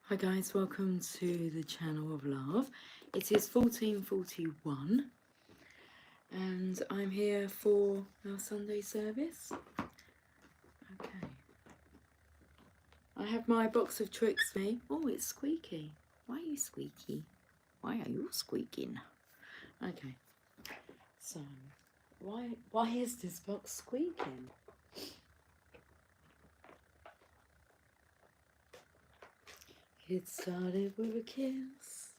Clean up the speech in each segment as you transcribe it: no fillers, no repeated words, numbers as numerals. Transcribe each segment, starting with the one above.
Hi guys, welcome to the channel of love. It is 14:41 and I'm here for our Sunday service. Okay. I have my box of tricks with me. Oh, it's squeaky. Why are you squeaky? Why are you squeaking? Okay. So, why is this box squeaking? It started with a kiss.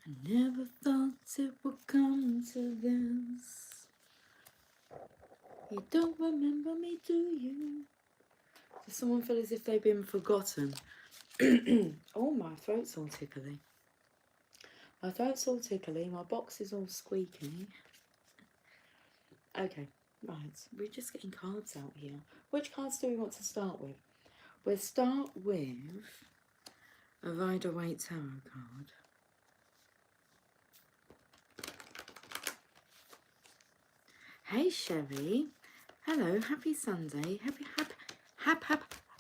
I never thought it would come to this. You don't remember me, do you? Does someone feel as if they've been forgotten? Oh, my throat's all tickly. My throat's all tickly. My box is all squeaky. Okay, right. We're just getting cards out here. Which cards do we want to start with? We'll start with a Rider-Waite Tarot card. Hey, Sherry. Hello, happy Sunday.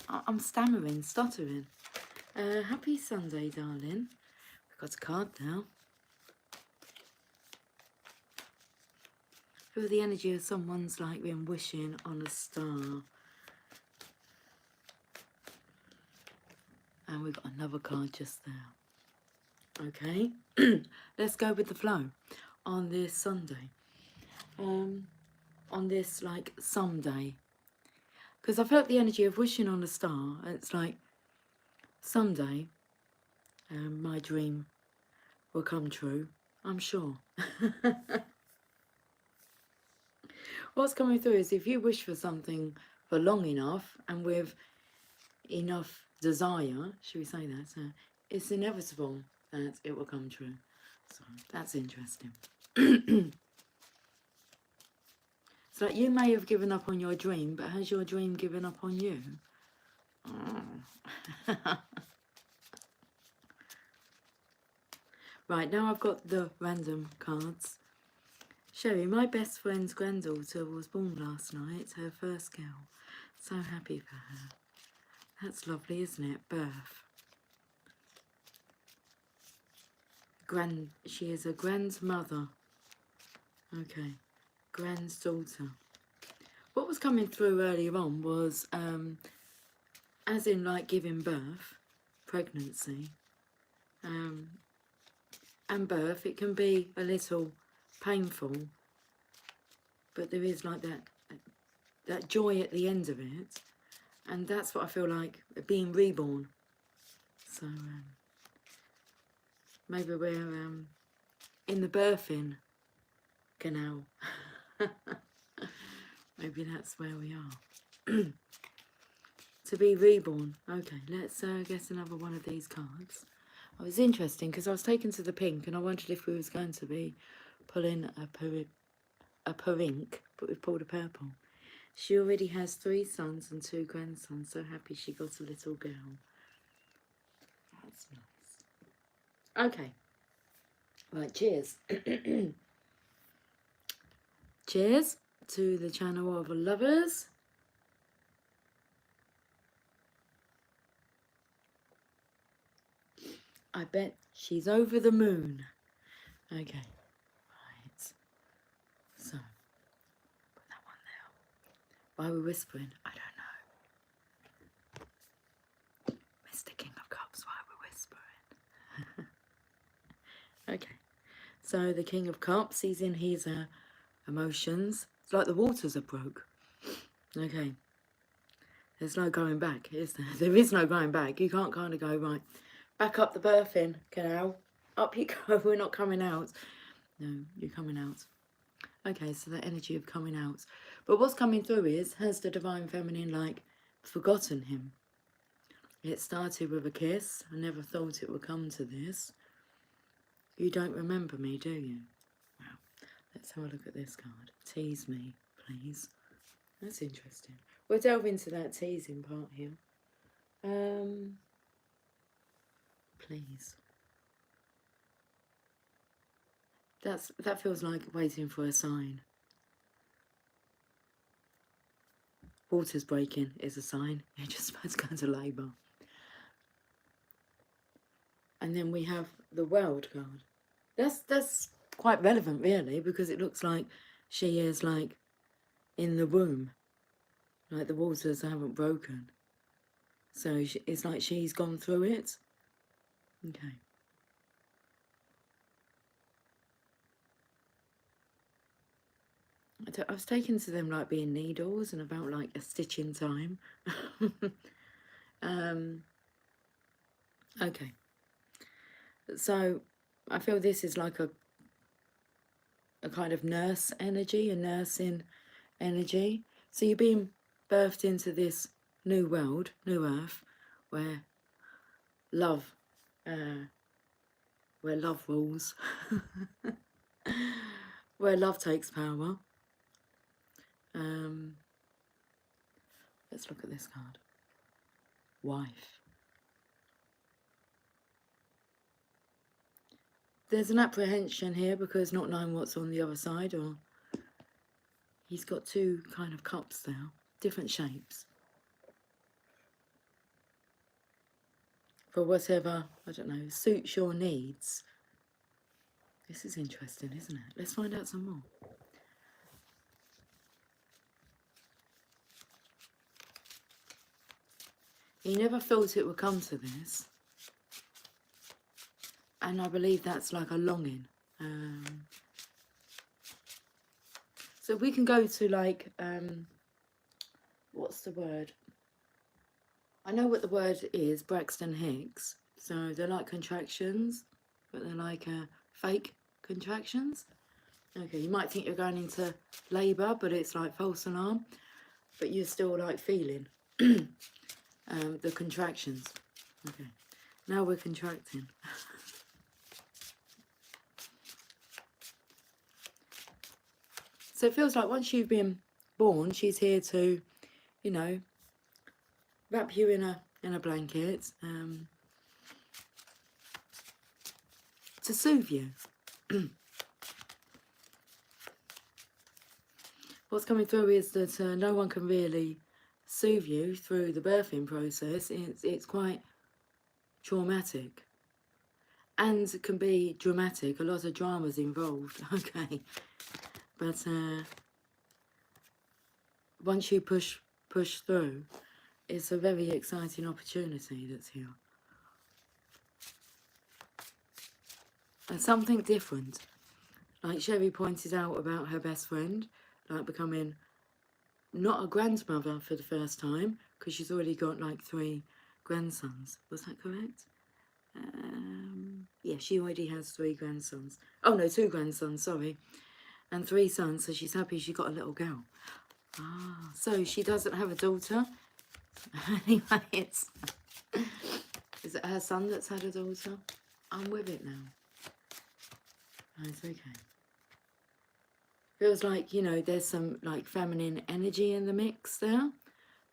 I'm stammering, stuttering. Happy Sunday, darling. We've got a card now. Feel the energy of someone's like been wishing on a star. And we've got another card just there. Okay, let's go with the flow on this Sunday. On this like someday. Because I felt the energy of wishing on a star. It's like someday my dream will come true, I'm sure. What's coming through is if you wish for something for long enough and with enough desire, should we say that? So it's inevitable that it will come true. So that's interesting. It's like you may have given up on your dream, but has your dream given up on you? Oh. Right, now I've got the random cards. Sherry, my best friend's granddaughter was born last night, her first girl. So happy for her. That's lovely, isn't it? Birth. She is a grandmother. Okay. Granddaughter. What was coming through earlier on was, as in like giving birth, pregnancy, and birth. It can be a little painful, but there is like that joy at the end of it, and that's what I feel like being reborn. So maybe we're in the birthing canal. Maybe that's where we are. To be reborn. Okay, let's get another one of these cards. It was interesting because I was taken to the pink and I wondered if we was going to be pulling a pink, but we've pulled a purple. She already has 3 sons and 2 grandsons. So happy she got a little girl. That's nice. Okay. Right, cheers. Cheers to the channel of lovers. I bet she's over the moon. Okay. Right. So, put that one there. Why are we whispering? I don't know. Mr. King of Cups, why are we whispering? Okay. So, the King of Cups, he's in his emotions. It's like the waters are broke. Okay. There's no going back, is there? There is no going back. You can't kind of go, right, back up the birthing canal. Up you go, we're not coming out. No, you're coming out. Okay, so the energy of coming out. But what's coming through is, has the Divine Feminine, like, forgotten him? It started with a kiss. I never thought it would come to this. You don't remember me, do you? Wow. Let's have a look at this card. Tease me, please. That's interesting. We'll delve into that teasing part here. Please. That feels like waiting for a sign. Water's breaking is a sign. You're just supposed to go into labour. And then we have the World card. That's quite relevant, really, because it looks like she is like in the womb, like the waters haven't broken. So it's like she's gone through it. Okay. I was taken to them like being needles and about like a stitch in time. Okay. So I feel this is like a kind of nurse energy, a nursing energy. So you're being birthed into this new world, new earth, where love, rules, where love takes power. Let's look at this card. Wife. There's an apprehension here because not knowing what's on the other side, or he's got two kind of cups there, different shapes. For whatever, I don't know, suits your needs. This is interesting, isn't it? Let's find out some more. He never thought it would come to this. And I believe that's like a longing. So we can go to like, what's the word? I know what the word is, Braxton Hicks. So they're like contractions, but they're like fake contractions. Okay, you might think you're going into labour, but it's like false alarm. But you're still like feeling the contractions. Okay, now we're contracting. So it feels like once you've been born, she's here to, you know, wrap you in a blanket, to soothe you. What's coming through is that no one can really soothe you through the birthing process. It's quite traumatic and can be dramatic. A lot of drama's involved. Okay, but once you push through, it's a very exciting opportunity that's here. And something different. Like Sherry pointed out about her best friend, like becoming not a grandmother for the first time, because she's already got like 3 grandsons. Was that correct? Yeah, she already has 3 grandsons. Oh no, 2 grandsons, sorry. And 3 sons, so she's happy she got a little girl. Ah, so she doesn't have a daughter. Anyway, is it her son that's had a daughter? I'm with it now. Oh, it's okay. Feels like, you know, there's some like feminine energy in the mix there.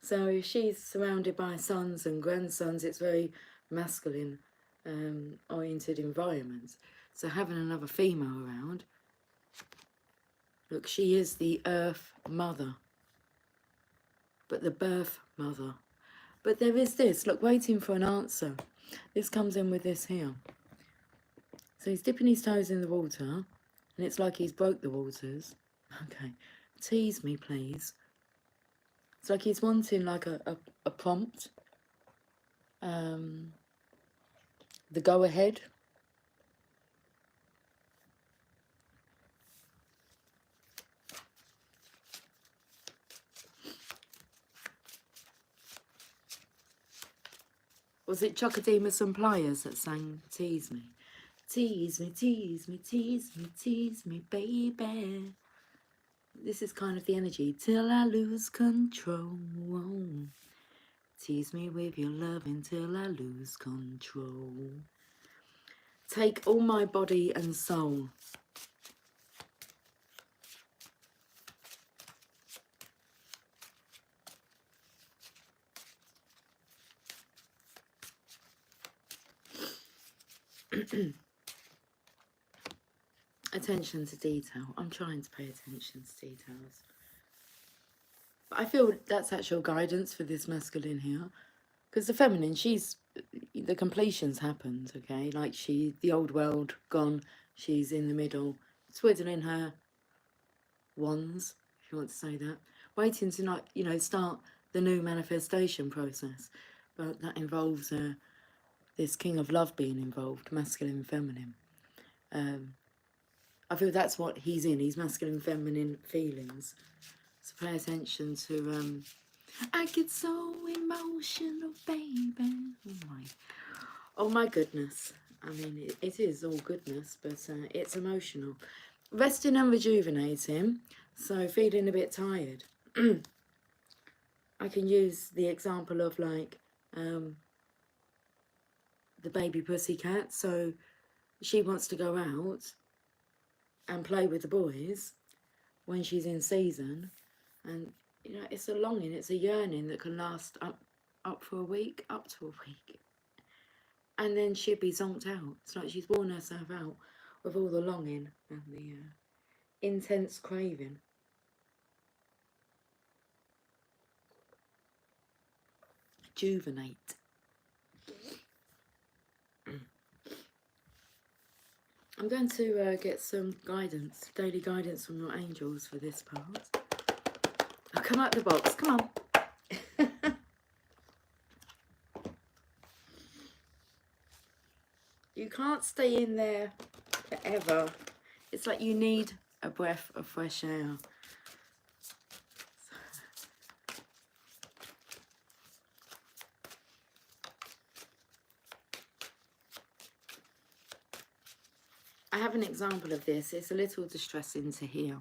So if she's surrounded by sons and grandsons, it's very masculine oriented environment. So having another female around, look, she is the earth mother, but the birth mother. But there is this, look, waiting for an answer. This comes in with this here. So he's dipping his toes in the water, and it's like he's broke the waters. Okay, tease me, please. It's like he's wanting like a prompt. The go-ahead. Was it Chocodema and Pliers that sang Tease Me? Tease me, tease me, tease me, tease me, baby. This is kind of the energy. Till I lose control. Tease me with your love until I lose control. Take all my body and soul. Attention to detail. I'm trying to pay attention to details. But I feel that's actual guidance for this masculine here. Because the feminine, she's the completion's happened, okay? Like the old world gone, she's in the middle, twiddling her wands, if you want to say that, waiting to not, start the new manifestation process. But that involves this king of love being involved, masculine and feminine. I feel that's what he's in, he's masculine and feminine feelings. So pay attention to, I get so emotional, baby. Oh my goodness. I mean, it is all goodness, but it's emotional. Resting and rejuvenating, so feeling a bit tired. I can use the example of like the baby pussycat. So she wants to go out and play with the boys when she's in season, and it's a longing, it's a yearning that can last up for a week, up to a week, and then she'd be zonked out. It's like she's worn herself out with all the longing and the intense craving. Rejuvenate. I'm going to get some guidance, daily guidance from your angels for this part. I'll come out the box, come on. You can't stay in there forever. It's like you need a breath of fresh air. I have an example of this. It's a little distressing to hear,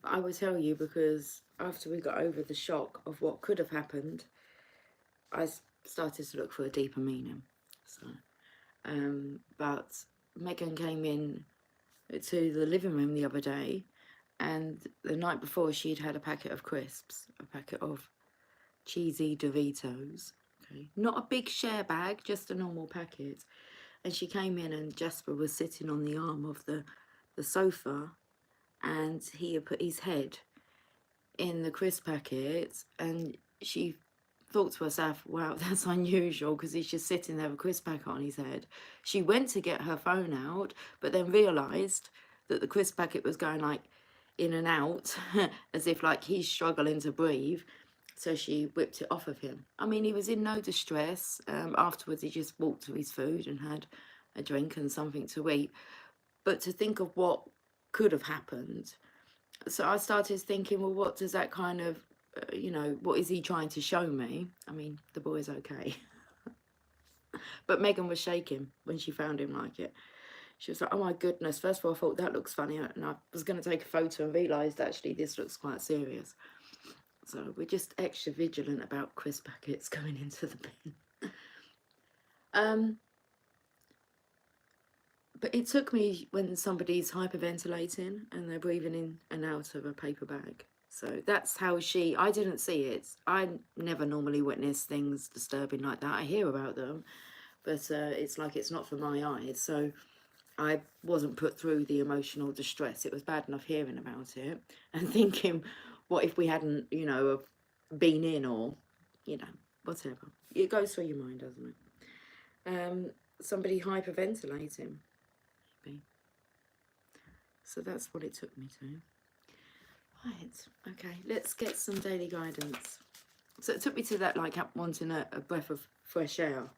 but I will tell you because after we got over the shock of what could have happened, I started to look for a deeper meaning. So, but Megan came in to the living room the other day, and the night before she'd had a packet of crisps, a packet of cheesy Doritos. Okay, not a big share bag, just a normal packet. And she came in and Jasper was sitting on the arm of the sofa, and he had put his head in the crisp packet, and she thought to herself, wow, that's unusual because he's just sitting there with a crisp packet on his head. She went to get her phone out, but then realised that the crisp packet was going like in and out as if like he's struggling to breathe. So she whipped it off of him. I mean, he was in no distress. Afterwards, he just walked to his food and had a drink and something to eat. But to think of what could have happened. So I started thinking, well, what does that kind of, what is he trying to show me? I mean, the boy's okay. But Megan was shaking when she found him like it. She was like, oh my goodness. First of all, I thought that looks funny. And I was going to take a photo and realised actually this looks quite serious. So we're just extra vigilant about crisp packets going into the bin. But it took me when somebody's hyperventilating and they're breathing in and out of a paper bag. So that's how I didn't see it. I never normally witness things disturbing like that. I hear about them, but it's like it's not for my eyes. So I wasn't put through the emotional distress. It was bad enough hearing about it and thinking, what if we hadn't, been in or, whatever. It goes through your mind, doesn't it? Somebody hyperventilating. Maybe. So that's what it took me to. Right, okay, let's get some daily guidance. So it took me to that, like wanting a breath of fresh air.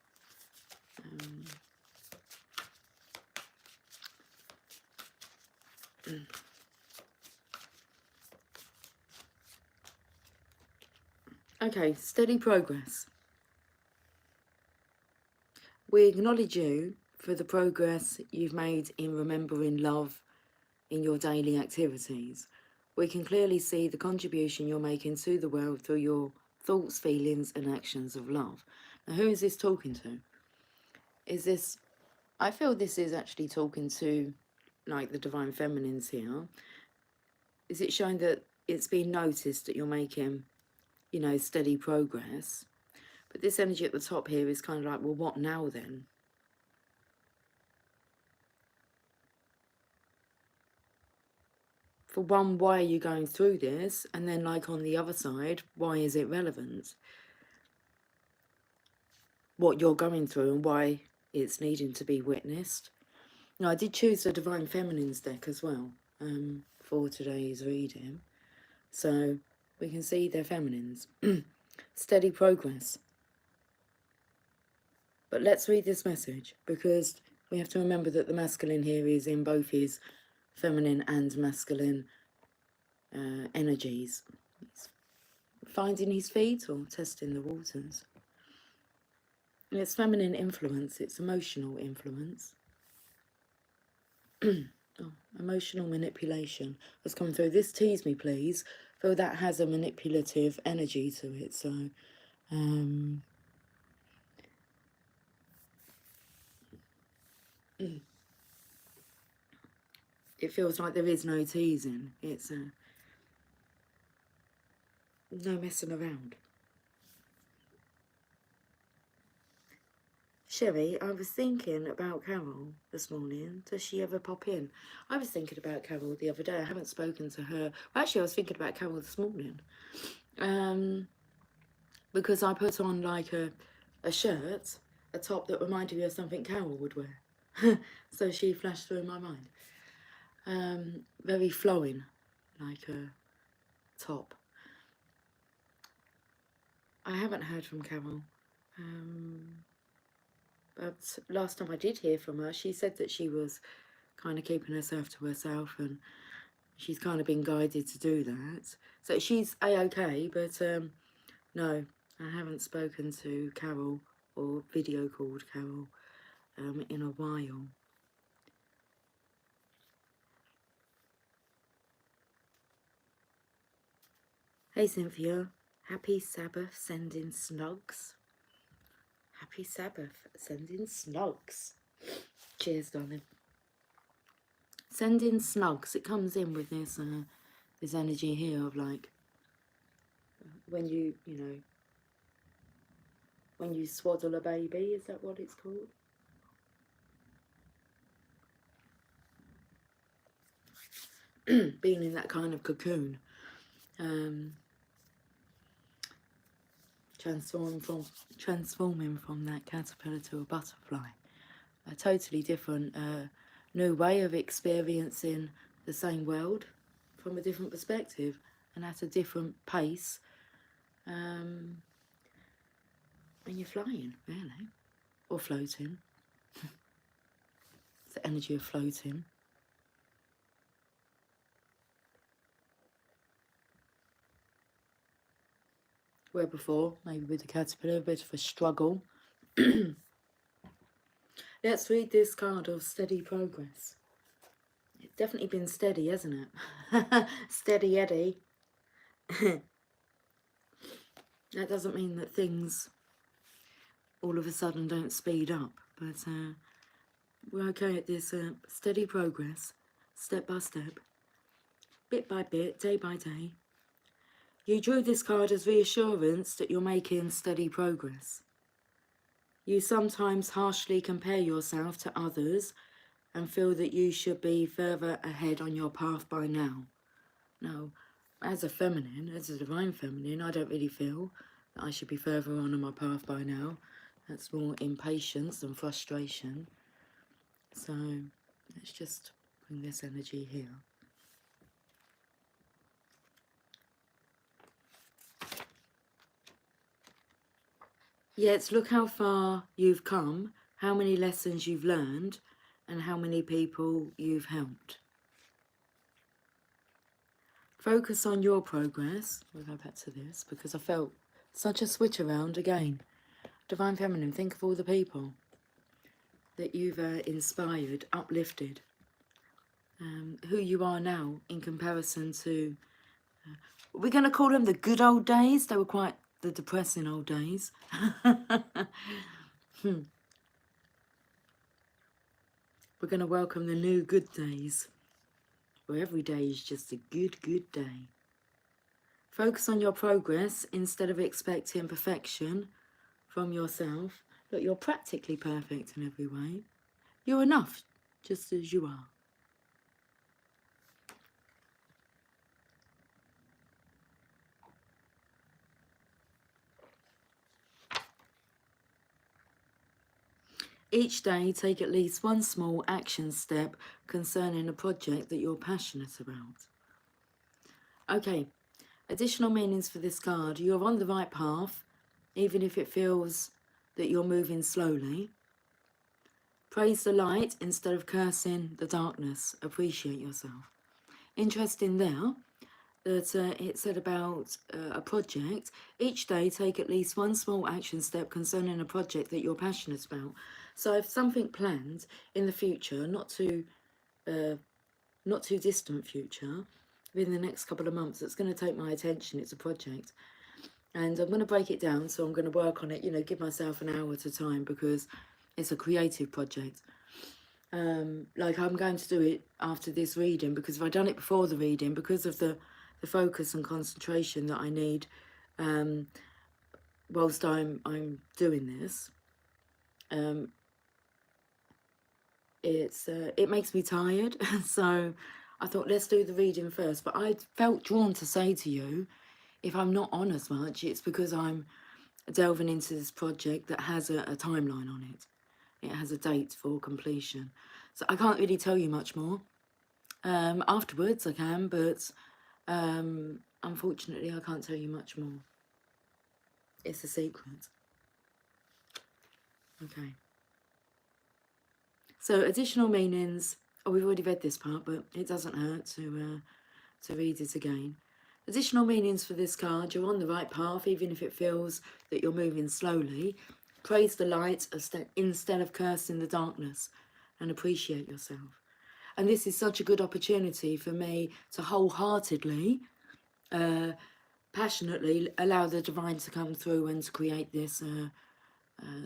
Okay, steady progress. We acknowledge you for the progress you've made in remembering love in your daily activities. We can clearly see the contribution you're making to the world through your thoughts, feelings and actions of love. Now, who is this talking to? I feel this is actually talking to like the divine feminines here. Is it showing that it's been noticed that you're making, steady progress? But this energy at the top here is kind of like, well, what now then? For one, why are you going through this? And then like on the other side, why is it relevant? what you're going through and why it's needing to be witnessed. Now, I did choose the Divine Feminines deck as well for today's reading, so we can see their feminines. Steady progress. But let's read this message, because we have to remember that the masculine here is in both his feminine and masculine energies. He's finding his feet or testing the waters. And it's feminine influence, it's emotional influence. Oh, emotional manipulation has come through. This tease me, please. Though that has a manipulative energy to it, so it feels like there is no teasing. It's no messing around. Sherry, I was thinking about Carol this morning. Does she ever pop in? I was thinking about Carol the other day. I haven't spoken to her. Well, actually, I was thinking about Carol this morning. Because I put on like a shirt, a top that reminded me of something Carol would wear. So she flashed through my mind. Very flowing, like a top. I haven't heard from Carol. But last time I did hear from her, she said that she was kind of keeping herself to herself, and she's kind of been guided to do that. So she's A-okay, but no, I haven't spoken to Carol or video called Carol in a while. Hey Cynthia, happy Sabbath, sending snugs. Happy Sabbath, sending snugs. Cheers, darling. Sending snugs. It comes in with this this energy here of like when you know, when you swaddle a baby. Is that what it's called? Being in that kind of cocoon. Transforming from that caterpillar to a butterfly. A totally different new way of experiencing the same world from a different perspective and at a different pace. And you're flying, really, or floating. It's the energy of floating. Where before, maybe with the caterpillar, a bit of a struggle. Let's read this card of steady progress. It's definitely been steady, hasn't it? Steady Eddie. That doesn't mean that things all of a sudden don't speed up, but we're okay at this steady progress, step by step, bit by bit, day by day. You drew this card as reassurance that you're making steady progress. You sometimes harshly compare yourself to others and feel that you should be further ahead on your path by now. Now, as a feminine, as a divine feminine, I don't really feel that I should be further on my path by now. That's more impatience and frustration. So let's just bring this energy here. Yes, look how far you've come, how many lessons you've learned, and how many people you've helped. Focus on your progress. We'll go back to this because I felt such a switch around again. Divine Feminine, think of all the people that you've inspired, uplifted, who you are now in comparison to, we're going to call them the good old days. They were quite the depressing old days. We're going to welcome the new good days, where every day is just a good, good day. Focus on your progress instead of expecting perfection from yourself. Look, you're practically perfect in every way. You're enough, just as you are. Each day, take at least one small action step concerning a project that you're passionate about. Okay, additional meanings for this card. You're on the right path, even if it feels that you're moving slowly. Praise the light instead of cursing the darkness. Appreciate yourself. Interesting there that it said about a project. Each day, take at least one small action step concerning a project that you're passionate about. So if something planned in the future, not too distant future, within the next couple of months, that's going to take my attention. It's a project. And I'm going to break it down, so I'm going to work on it, you know, give myself an hour at a time because it's a creative project. Like I'm going to do it after this reading, because if I'd done it before the reading, because of the focus and concentration that I need whilst I'm doing this, it makes me tired. So I thought, let's do the reading first. But I felt drawn to say to you, if I'm not on as much, it's because I'm delving into this project that has a timeline on it. It has a date for completion. So I can't really tell you much more. Afterwards I can, but unfortunately I can't tell you much more. It's a secret. Okay. So additional meanings. Oh, we've already read this part, but it doesn't hurt to read it again. Additional meanings for this card. You're on the right path, even if it feels that you're moving slowly. Praise the light instead of cursing the darkness, and appreciate yourself. And this is such a good opportunity for me to wholeheartedly, passionately allow the divine to come through and to create this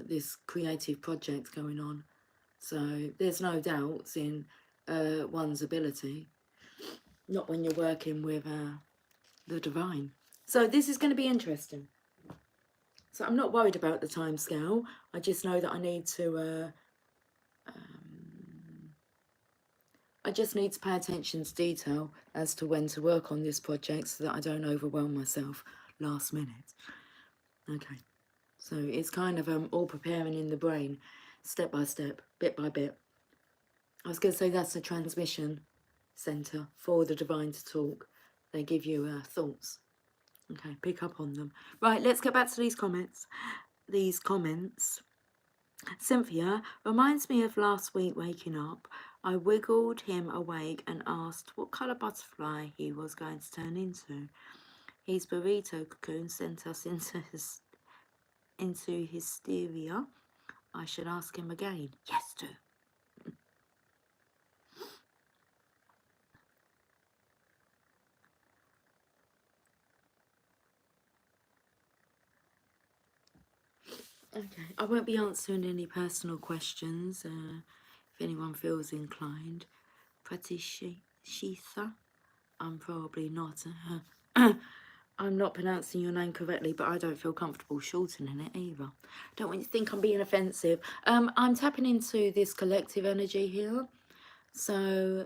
this creative project going on. So there's no doubts in one's ability, not when you're working with the divine. So this is going to be interesting. So I'm not worried about the time scale. I just know that I need to pay attention to detail as to when to work on this project so that I don't overwhelm myself last minute. Okay, so it's kind of all preparing in the brain, step by step, bit by bit. I was going to say that's the transmission centre for the divine to talk. They give you thoughts. Okay, pick up on them. Right, let's get back to these comments. Cynthia, reminds me of last week waking up. I wiggled him awake and asked what colour butterfly he was going to turn into. His burrito cocoon sent us into hysteria. I should ask him again. Yes, do. Okay, I won't be answering any personal questions if anyone feels inclined. Pratishitha, I'm probably not. I'm not pronouncing your name correctly, but I don't feel comfortable shortening it either. Don't want you to think I'm being offensive. I'm tapping into this collective energy here. So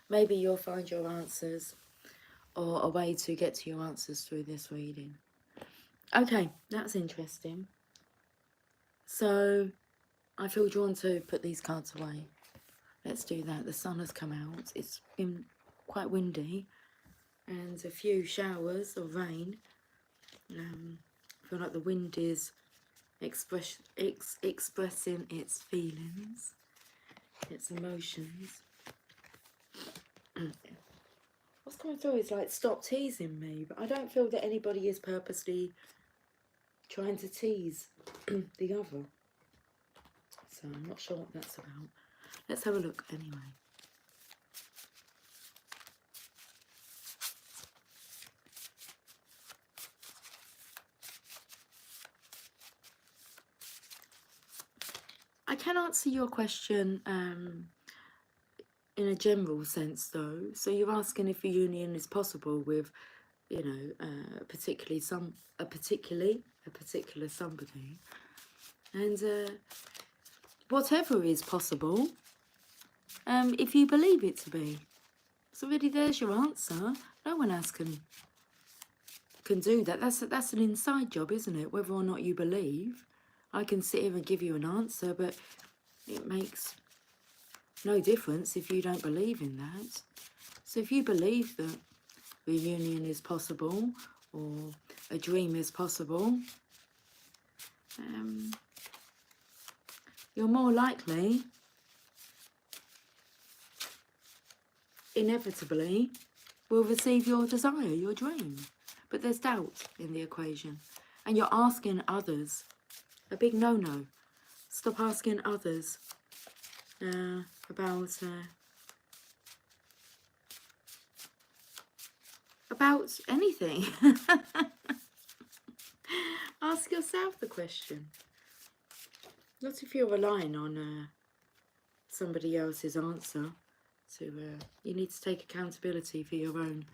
maybe you'll find your answers or a way to get to your answers through this reading. Okay, that's interesting. So I feel drawn to put these cards away. Let's do that. The sun has come out. It's been quite windy and a few showers of rain. I feel like the wind is expressing its feelings, its emotions. What's coming through is like, stop teasing me, but I don't feel that anybody is purposely trying to tease the other. So I'm not sure what that's about. Let's have a look anyway. I can answer your question in a general sense, though. So you're asking if a union is possible with, you know, a particular somebody, and whatever is possible, if you believe it to be. So really, there's your answer. No one else can do that. That's an inside job, isn't it? Whether or not you believe I can sit here and give you an answer, but it makes no difference if you don't believe in that. So if you believe that reunion is possible or a dream is possible, you're more likely, inevitably, will receive your desire, your dream. But there's doubt in the equation. And you're asking others. A big no-no. Stop asking others about anything. Ask yourself the question. Not if you're relying on somebody else's answer. You need to take accountability for your own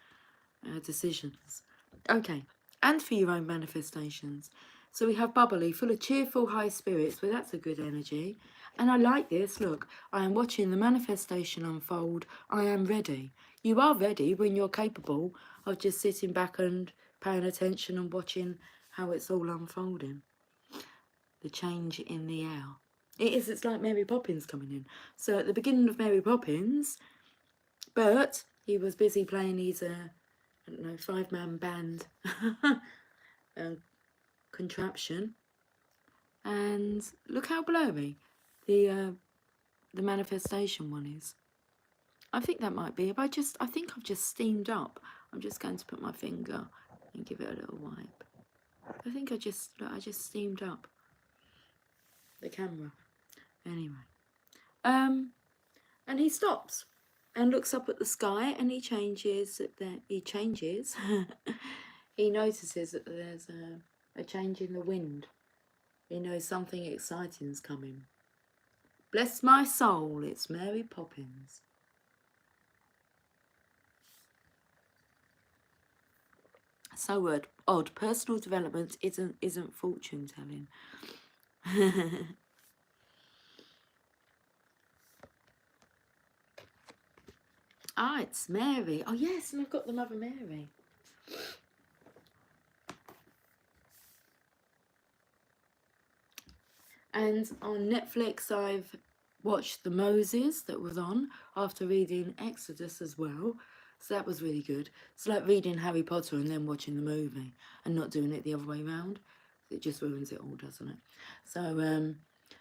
decisions. Okay, and for your own manifestations. So we have bubbly, full of cheerful, high spirits. Well, that's a good energy. And I like this. Look, I am watching the manifestation unfold. I am ready. You are ready when you're capable of just sitting back and paying attention and watching how it's all unfolding. The change in the air. It's like Mary Poppins coming in. So at the beginning of Mary Poppins, Bert, he was busy playing his, I don't know, 5-man band contraption. And look how blurry the manifestation one is. I think that might be. I think I've just steamed up. I'm just going to put my finger and give it a little wipe. I think I just steamed up the camera. Anyway. And he stops and looks up at the sky, and he changes. He notices that there's a change in the wind. He knows something exciting's coming. Bless my soul, it's Mary Poppins. So odd. Personal development isn't fortune telling. Ah, it's Mary. Oh yes, and I've got the Mother Mary. And on Netflix, I've watched the Moses that was on after reading Exodus as well. So that was really good. It's like reading Harry Potter and then watching the movie and not doing it the other way around. It just ruins it all, doesn't it? So,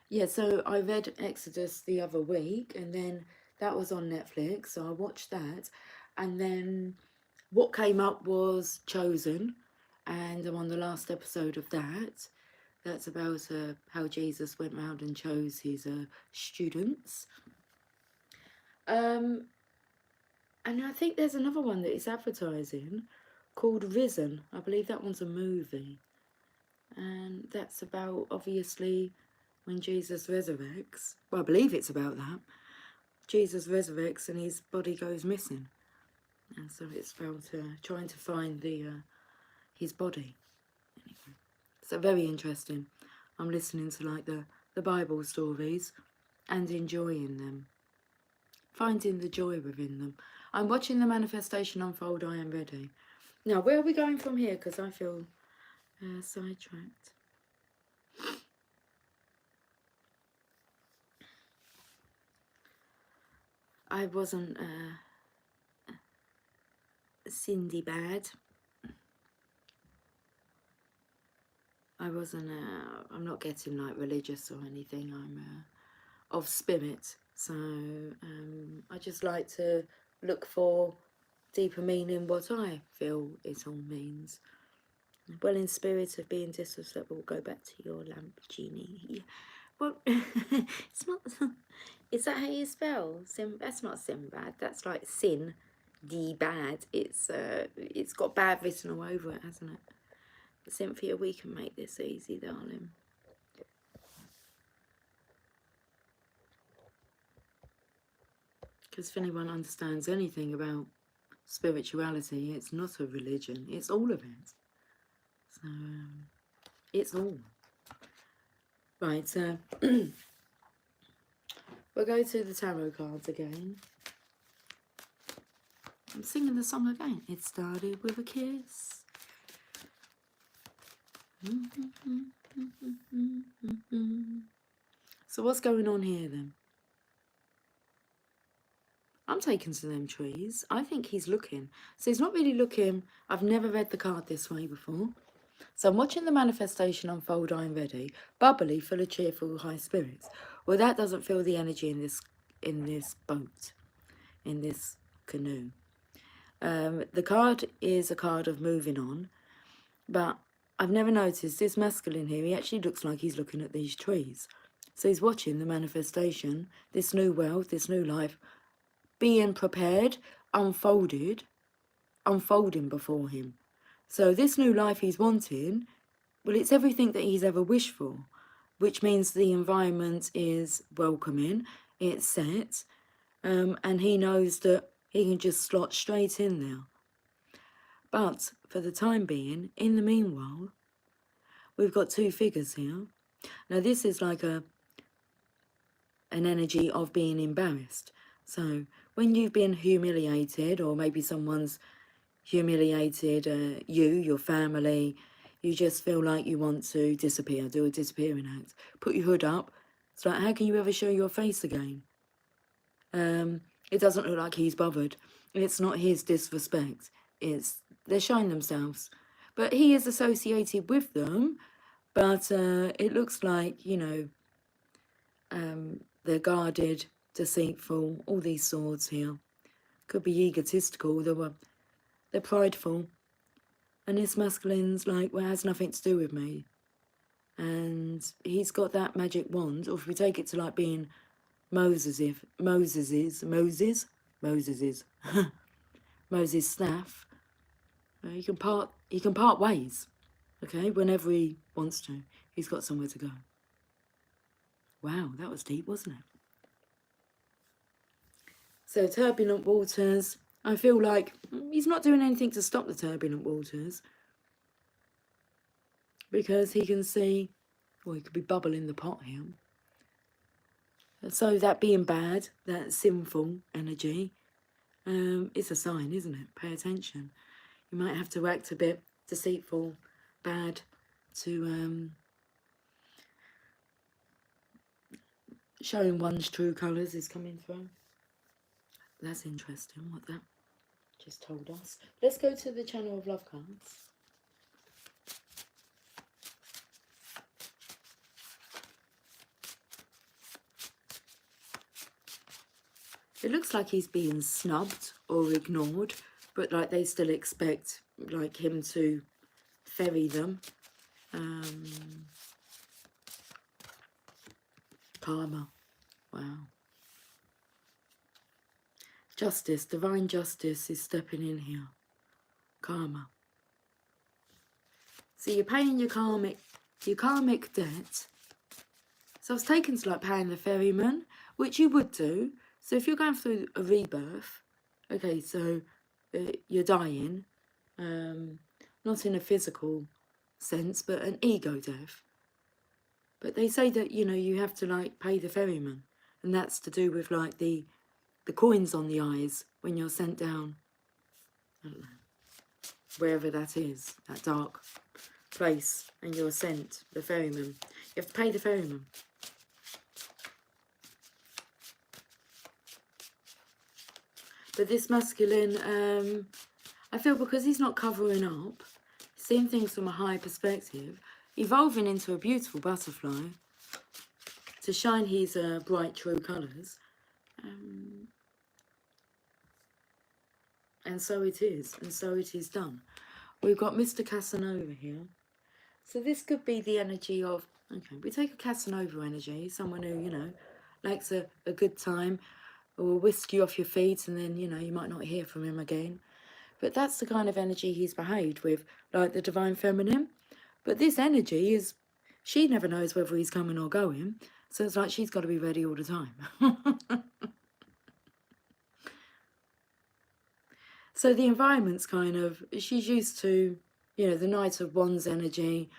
yeah, so I read Exodus the other week, and then that was on Netflix, so I watched that. And then what came up was Chosen, and I'm on the last episode of that. That's about how Jesus went round and chose his students. And I think there's another one that is advertising called Risen. I believe that one's a movie. And that's about, obviously, when Jesus resurrects. Well, I believe it's about that. Jesus resurrects and his body goes missing. And so it's about trying to find his body. Anyway, so very interesting. I'm listening to like the Bible stories and enjoying them. Finding the joy within them. I'm watching the manifestation unfold. I am ready. Now, where are we going from here? Because I feel sidetracked. I wasn't Cindy bad. I wasn't, I'm not getting like religious or anything. I'm of spirit. So I just like to look for deeper meaning, what I feel it all means. Well, in spirit of being disrespectful, go back to your lamp, genie. Well, it's not. Is that how you spell? That's not Sinbad. That's like sin, bad. It's got bad written all over it, hasn't it? But Cynthia, we can make this easy, darling. Because if anyone understands anything about spirituality, it's not a religion. It's all of it. So it's all. Right, we'll go to the tarot cards again. I'm singing the song again. It started with a kiss. So what's going on here then? I'm taken to them trees. I think he's looking. So he's not really looking. I've never read the card this way before. So I'm watching the manifestation unfold. I'm ready, bubbly, full of cheerful, high spirits. Well, that doesn't feel the energy in this boat, in this canoe. The card is a card of moving on, but I've never noticed this masculine here. He actually looks like he's looking at these trees. So he's watching the manifestation, this new world, this new life, being prepared, unfolding before him. So this new life he's wanting, well, it's everything that he's ever wished for, which means the environment is welcoming, it's set, and he knows that he can just slot straight in there. But for the time being, in the meanwhile, we've got two figures here. Now this is like an energy of being embarrassed. So when you've been humiliated, or maybe someone's humiliated you, your family, you just feel like you want to disappear, do a disappearing act, put your hood up. It's like, how can you ever show your face again? It doesn't look like he's bothered. It's not his disrespect. They're showing themselves. But he is associated with them, but it looks like, you know, they're guarded, deceitful, all these swords here. Could be egotistical, they're prideful. And this masculine's like, well, it has nothing to do with me. And he's got that magic wand, or if we take it to like being Moses' staff, he can part ways, okay, whenever he wants to. He's got somewhere to go. Wow, that was deep, wasn't it? So turbulent waters, I feel like he's not doing anything to stop the turbulent waters, because he can see, well, he could be bubbling the pot here. So that being bad, that sinful energy, it's a sign, isn't it? Pay attention. You might have to act a bit deceitful, bad, to showing one's true colours is coming through. That's interesting, what that just told us. Let's go to the Channel of Love cards. It looks like he's being snubbed or ignored, but like they still expect like him to ferry them. Karma. Wow. Justice, divine justice is stepping in here. Karma. So you're paying your karmic debt. So I was taken to like paying the ferryman, which you would do. So if you're going through a rebirth, okay, so you're dying, not in a physical sense, but an ego death. But they say that, you know, you have to like pay the ferryman, and that's to do with like the coins on the eyes when you're sent down, I don't know, wherever that is, that dark place, and you're sent, the ferryman. You have to pay the ferryman. But this masculine, I feel because he's not covering up, seeing things from a high perspective, evolving into a beautiful butterfly to shine his bright true colours. And so it is, and so it is done. We've got Mr. Casanova here. So this could be the energy of, okay, we take a Casanova energy, someone who, you know, likes a good time, or will whisk you off your feet, and then, you know, you might not hear from him again. But that's the kind of energy he's behaved with, like the Divine Feminine. But this energy is, she never knows whether he's coming or going, so it's like she's got to be ready all the time. So the environment's kind of, she's used to, you know, the Knight of Wands energy,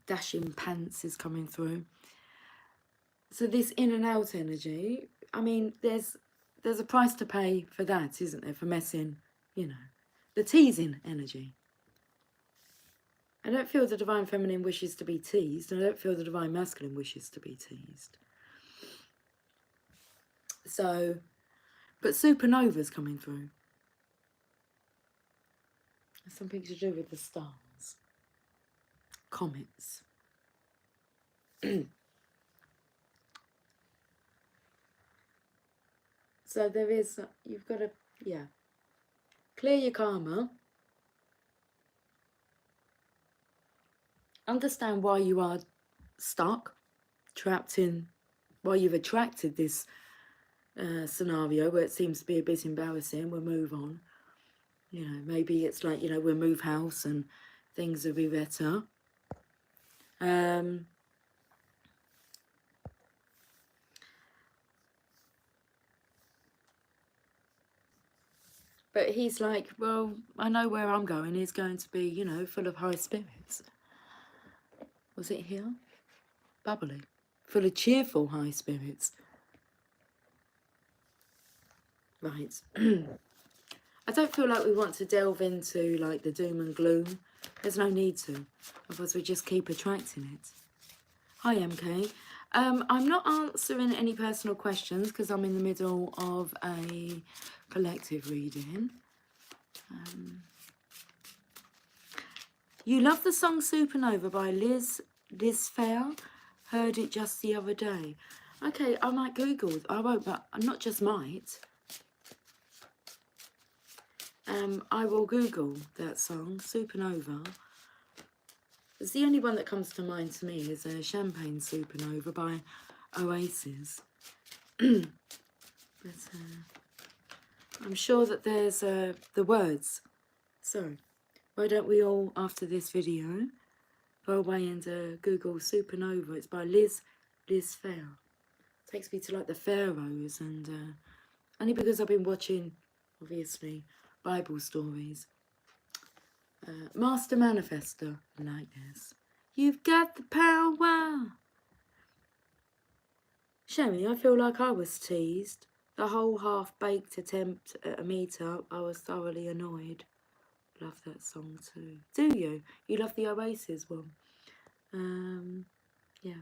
dashing pants is coming through. So this in and out energy, I mean, there's a price to pay for that, isn't there, for messing, you know, the teasing energy. I don't feel the divine feminine wishes to be teased, and I don't feel the divine masculine wishes to be teased. So, but supernova's coming through. There's something to do with the stars. Comets. So there is, you've got to, yeah. Clear your karma. Understand why you are stuck, trapped in, why you've attracted this scenario where it seems to be a bit embarrassing. We'll move on. You know, maybe it's like, you know, we'll move house and things will be better. But he's like, well, I know where I'm going. It's going to be, you know, full of high spirits. Was it here? Bubbly. Full of cheerful high spirits. Right. I don't feel like we want to delve into, like, the doom and gloom. There's no need to. Otherwise we just keep attracting it. Hi, MK. I'm not answering any personal questions because I'm in the middle of a collective reading. You love the song Supernova by Liz Phair. Heard it just the other day. Okay, I might Google. I won't, but I not just might. I will Google that song, Supernova. It's the only one that comes to mind to me is Champagne Supernova by Oasis. But I'm sure that there's the words. So, why don't we all, after this video, go away and Google Supernova. It's by Liz Phair. Takes me to like the pharaohs and only because I've been watching, obviously, Bible stories. Master Manifester, like this. You've got the power. Sherry, I feel like I was teased. The whole half-baked attempt at a meet-up, I was thoroughly annoyed. Love that song too. Do you? You love the Oasis one? Yeah.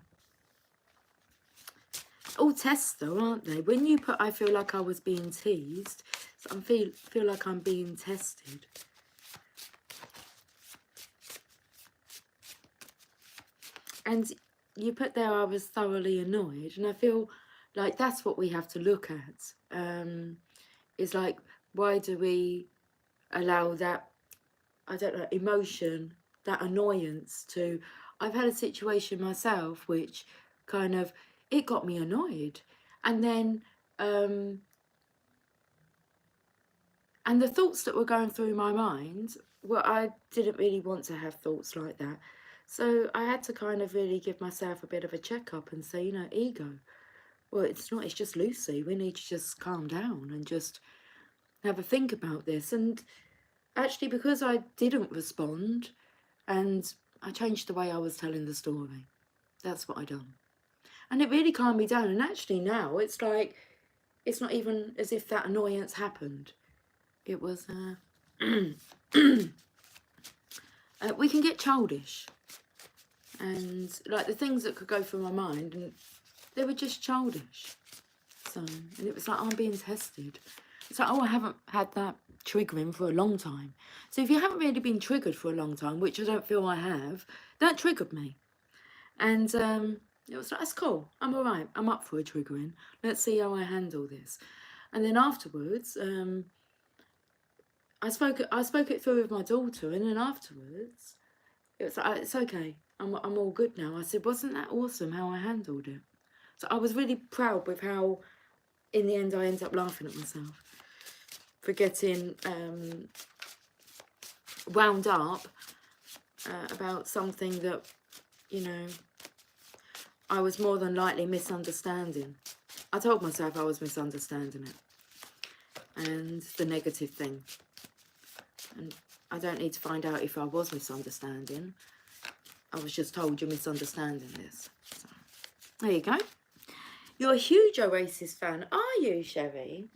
All tests though, aren't they? When you put I feel like I was being teased, so I feel like I'm being tested. And you put there I was thoroughly annoyed, and I feel like that's what we have to look at. Is like, why do we allow that, I don't know, emotion, that annoyance to... I've had a situation myself which kind of, it got me annoyed. And then, and the thoughts that were going through my mind, well, I didn't really want to have thoughts like that. So I had to kind of really give myself a bit of a check-up and say, you know, ego. Well, it's not, it's just Lucy. We need to just calm down and just have a think about this. And actually, because I didn't respond and I changed the way I was telling the story. That's what I done. And it really calmed me down. And actually now it's like, it's not even as if that annoyance happened. It was, we can get childish. And like the things that could go through my mind, and they were just childish. So, and it was like, I'm being tested. It's like, oh, I haven't had that triggering for a long time. So if you haven't really been triggered for a long time, which I don't feel I have, that triggered me. And it was like, that's cool. I'm all right. I'm up for a triggering. Let's see how I handle this. And then afterwards, I spoke it through with my daughter, and then afterwards, it was like, it's okay. I'm all good now. I said, wasn't that awesome how I handled it? So I was really proud with how, in the end, I ended up laughing at myself for getting wound up about something that, you know, I was more than likely misunderstanding. I told myself I was misunderstanding it, and the negative thing. And I don't need to find out if I was misunderstanding. I was just told you're misunderstanding this. So, there you go. You're a huge Oasis fan, are you, Chevy?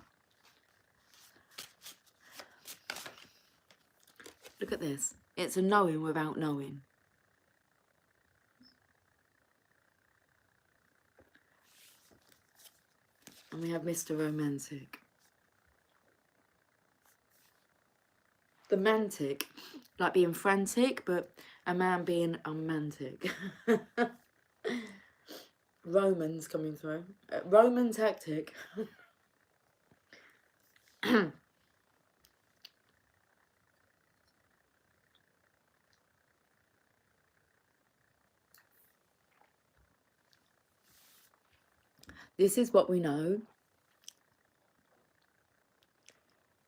Look at this. It's a knowing without knowing. And we have Mr. Romantic. The mantic, like being frantic, but a man being unmantic. Romans coming through. Roman tactic. This is what we know.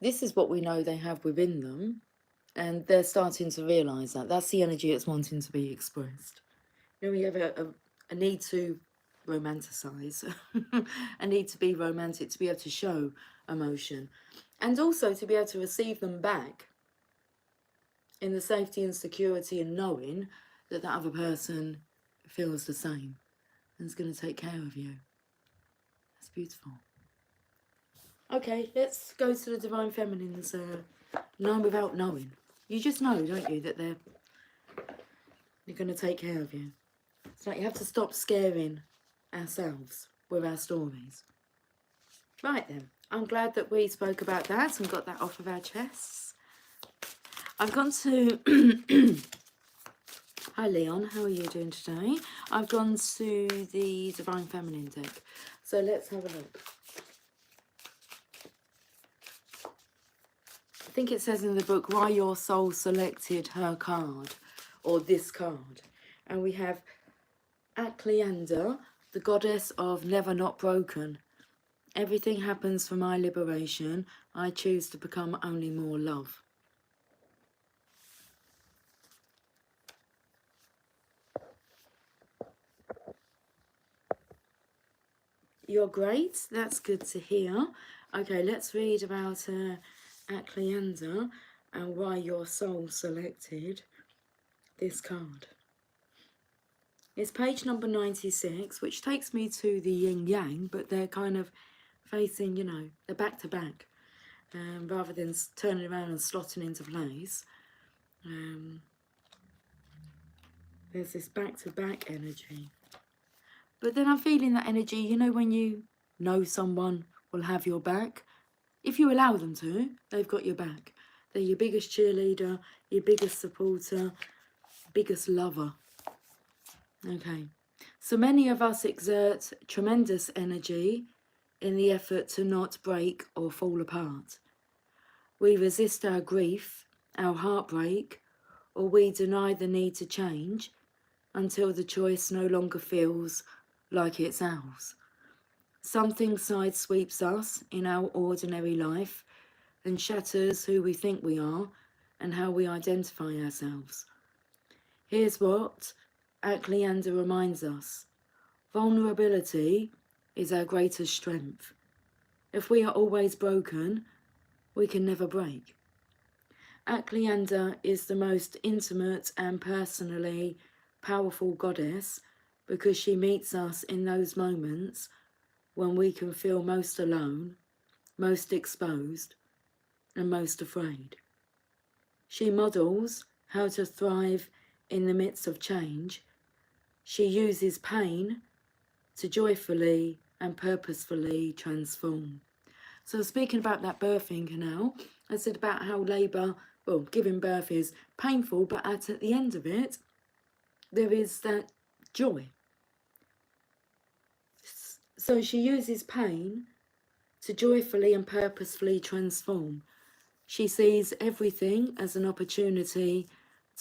This is what we know they have within them. And they're starting to realise that. That's the energy that's wanting to be expressed. You know, we have a need to romanticise. A need to be romantic, to be able to show emotion. And also to be able to receive them back in the safety and security and knowing that that other person feels the same and is going to take care of you. That's beautiful. Okay, let's go to the Divine Feminines. Know without knowing. You just know, don't you, that they're going to take care of you. It's like you have to stop scaring ourselves with our stories. Right then, I'm glad that we spoke about that and got that off of our chests. I've gone to... Hi Leon, how are you doing today? I've gone to the Divine Feminine deck. So let's have a look. I think it says in the book why your soul selected her card, or this card. And we have Akleander, the goddess of never not broken. Everything happens for my liberation. I choose to become only more love. You're great. That's good to hear. Okay, let's read about Akleander and why your soul selected this card. It's page number 96, which takes me to the yin yang, but they're kind of facing, you know, they're back to back, rather than turning around and slotting into place. There's this back to back energy. But then I'm feeling that energy, you know, when you know someone will have your back. If you allow them to, they've got your back. They're your biggest cheerleader, your biggest supporter, biggest lover. Okay. So many of us exert tremendous energy in the effort to not break or fall apart. We resist our grief, our heartbreak, or we deny the need to change until the choice no longer feels like it's ours. Something sidesweeps us in our ordinary life and shatters who we think we are and how we identify ourselves. Here's what Akleander reminds us. Vulnerability is our greatest strength. If we are always broken, we can never break. Akleander is the most intimate and personally powerful goddess because she meets us in those moments when we can feel most alone, most exposed, and most afraid. She models how to thrive in the midst of change. She uses pain to joyfully and purposefully transform. So speaking about that birthing canal, I said about how labour, well, giving birth is painful, but at the end of it, there is that joy. So she uses pain to joyfully and purposefully transform. She sees everything as an opportunity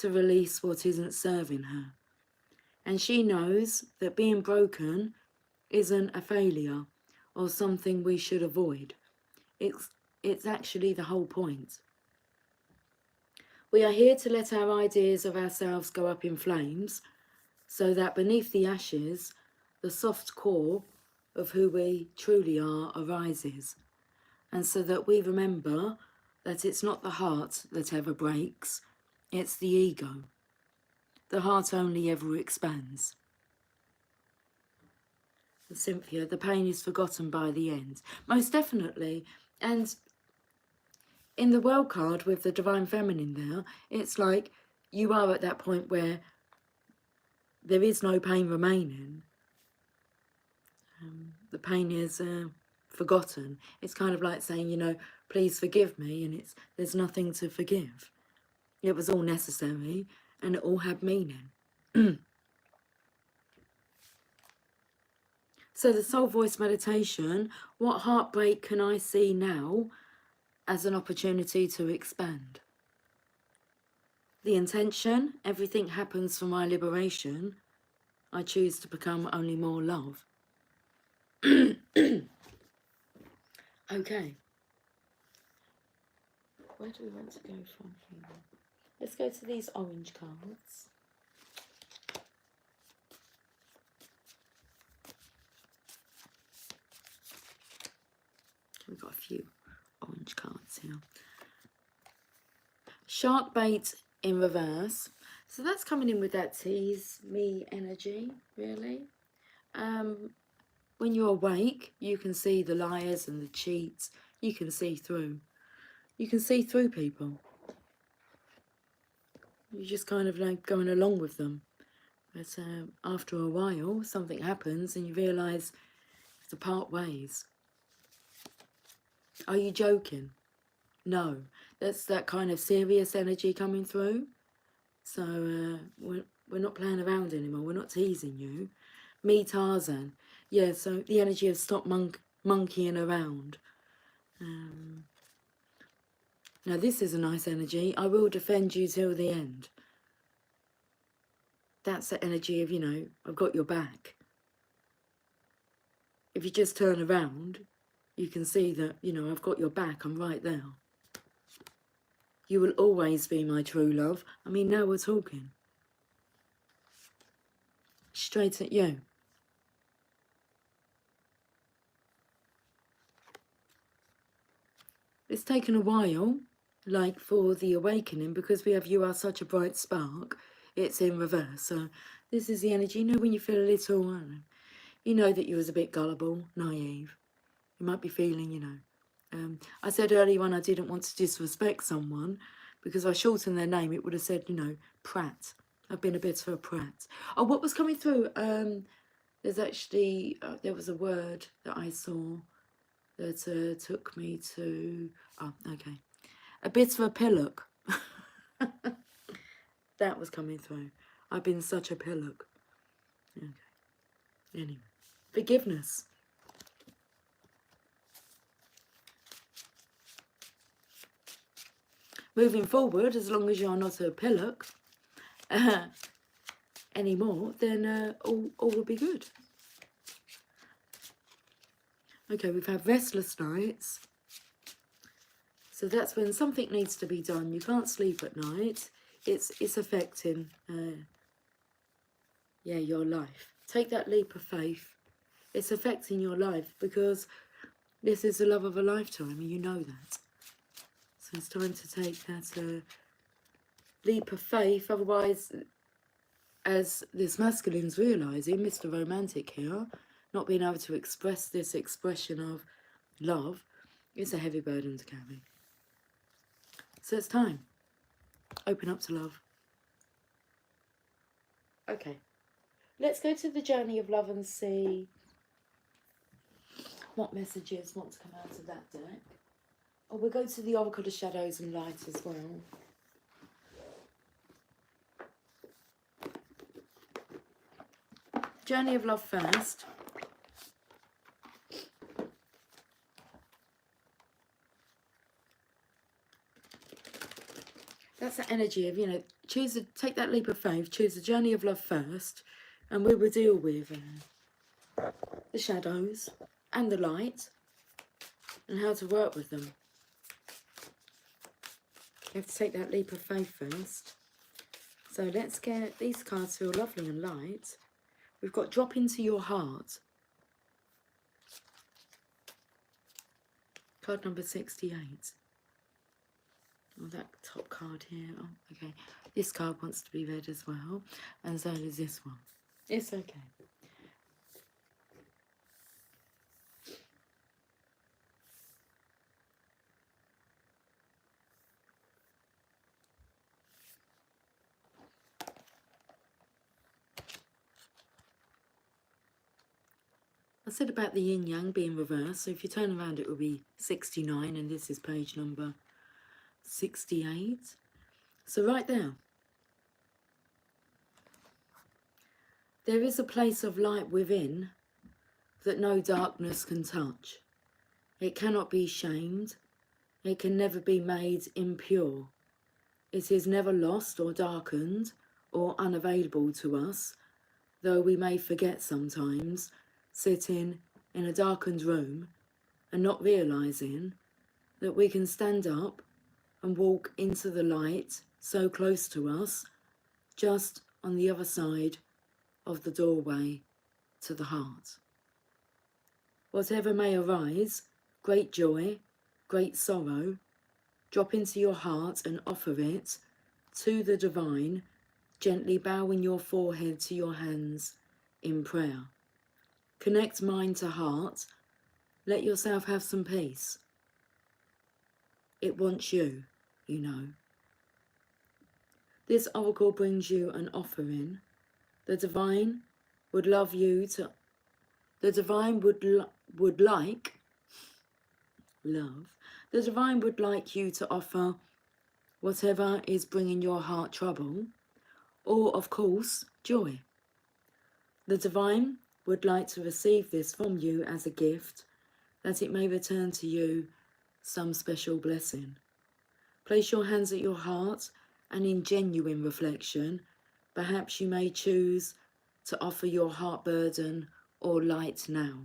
to release what isn't serving her. And she knows that being broken isn't a failure or something we should avoid. It's actually the whole point. We are here to let our ideas of ourselves go up in flames so that beneath the ashes, the soft core of who we truly are arises, and so that we remember that it's not the heart that ever breaks, it's the ego. The heart only ever expands. Cynthia, the pain is forgotten by the end. Most definitely. And in the World card with the Divine Feminine there, it's like you are at that point where there is no pain remaining. The pain is forgotten. It's kind of like saying, you know, please forgive me, and there's nothing to forgive. It was all necessary, and it all had meaning. So the soul voice meditation, what heartbreak can I see now as an opportunity to expand? The intention, everything happens for my liberation. I choose to become only more love. Okay. Where do we want to go from here? Let's go to these orange cards. We've got a few orange cards here. Shark bait in reverse. So that's coming in with that tease me energy, really. When you're awake, you can see the liars and the cheats. You can see through. You can see through people. You're just kind of like going along with them. But after a while, something happens and you realise to part ways. Are you joking? No. That's that kind of serious energy coming through. So we're not playing around anymore. We're not teasing you. Me, Tarzan. Yeah, so the energy of stop monkeying around. Now this is a nice energy. I will defend you till the end. That's the energy of, you know, I've got your back. If you just turn around, you can see that, you know, I've got your back. I'm right there. You will always be my true love. I mean, now we're talking. Straight at you. It's taken a while, like for the awakening, because we have you are such a bright spark. It's in reverse. So this is the energy. You know when you feel a little, you know that you was a bit gullible, naive. You might be feeling, you know. I said earlier when I didn't want to disrespect someone, because I shortened their name, it would have said, you know, Pratt. I've been a bit of a Pratt. Oh, what was coming through? There's actually, there was a word that I saw that took me to, oh, okay. A bit of a pillock. That was coming through. I've been such a pillock. Okay. Anyway, forgiveness. Moving forward, as long as you're not a pillock anymore, then all will be good. Okay, we've had restless nights. So that's when something needs to be done. You can't sleep at night. It's affecting, yeah, your life. Take that leap of faith. It's affecting your life because this is the love of a lifetime, and you know that. So it's time to take that leap of faith. Otherwise, as this masculine's realising, Mr. Romantic here, not being able to express this expression of love, it's a heavy burden to carry. So it's time. Open up to love. Okay. Let's go to the journey of love and see what messages want to come out of that deck. Oh, we'll go to the Oracle of Shadows and Light as well. Journey of love first. That's the energy of, you know, take that leap of faith, choose the journey of love first, and we will deal with the shadows and the light and how to work with them. You have to take that leap of faith first. So let's get, these cards feel lovely and light. We've got drop into your heart. Card number 68. Oh, that top card here. Oh, okay. This card wants to be read as well. And so does this one. It's okay. I said about the yin yang being reversed, so if you turn around it will be 69, and this is page number 68. So right there is a place of light within that no darkness can touch. It cannot be shamed. It can never be made impure. It is never lost or darkened or unavailable to us, though we may forget sometimes, sitting in a darkened room and not realizing that we can stand up and walk into the light so close to us, just on the other side of the doorway to the heart. Whatever may arise, great joy, great sorrow, drop into your heart and offer it to the divine, gently bowing your forehead to your hands in prayer. Connect mind to heart. Let yourself have some peace. It wants you, you know. This oracle brings you an offering. The divine would love you to... The divine would like... Love. The divine would like you to offer whatever is bringing your heart trouble, or, of course, joy. The divine would like to receive this from you as a gift, that it may return to you some special blessing. Place your hands at your heart, and in genuine reflection, perhaps you may choose to offer your heart burden or light now.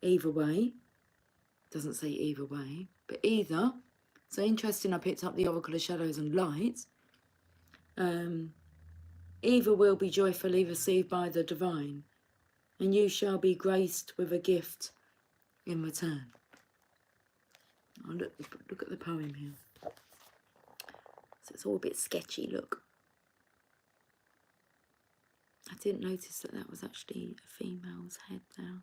Either way, doesn't say either way, but either. So interesting, I picked up the Oracle of Shadows and Light. Either will be joyfully received by the divine, and you shall be graced with a gift in return. Oh, look at the poem here. So it's all a bit sketchy, look. I didn't notice that that was actually a female's head there.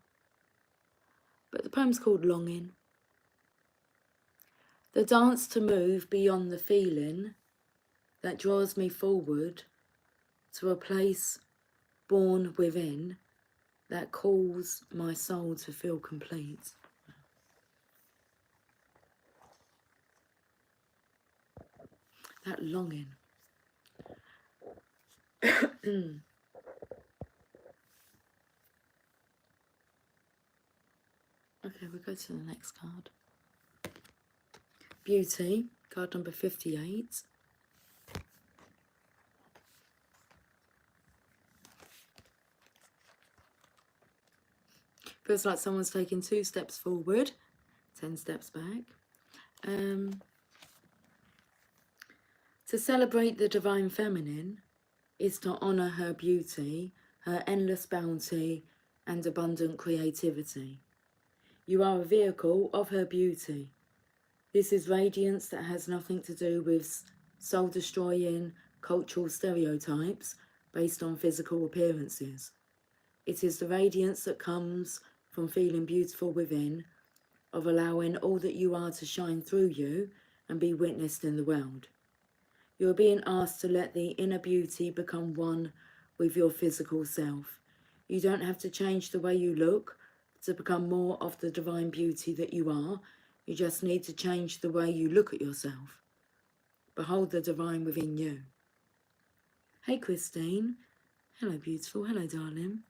But the poem's called Longing. The dance to move beyond the feeling that draws me forward to a place born within that calls my soul to feel complete. That longing. Okay, we'll go to the next card. Beauty, card number 58. Feels like someone's taking 2 steps forward, 10 steps back. To celebrate the divine feminine is to honour her beauty, her endless bounty and abundant creativity. You are a vehicle of her beauty. This is radiance that has nothing to do with soul-destroying cultural stereotypes based on physical appearances. It is the radiance that comes from feeling beautiful within, of allowing all that you are to shine through you and be witnessed in the world. You are being asked to let the inner beauty become one with your physical self. You don't have to change the way you look to become more of the divine beauty that you are. You just need to change the way you look at yourself. Behold the divine within you. Hey Christine. Hello beautiful. Hello darling.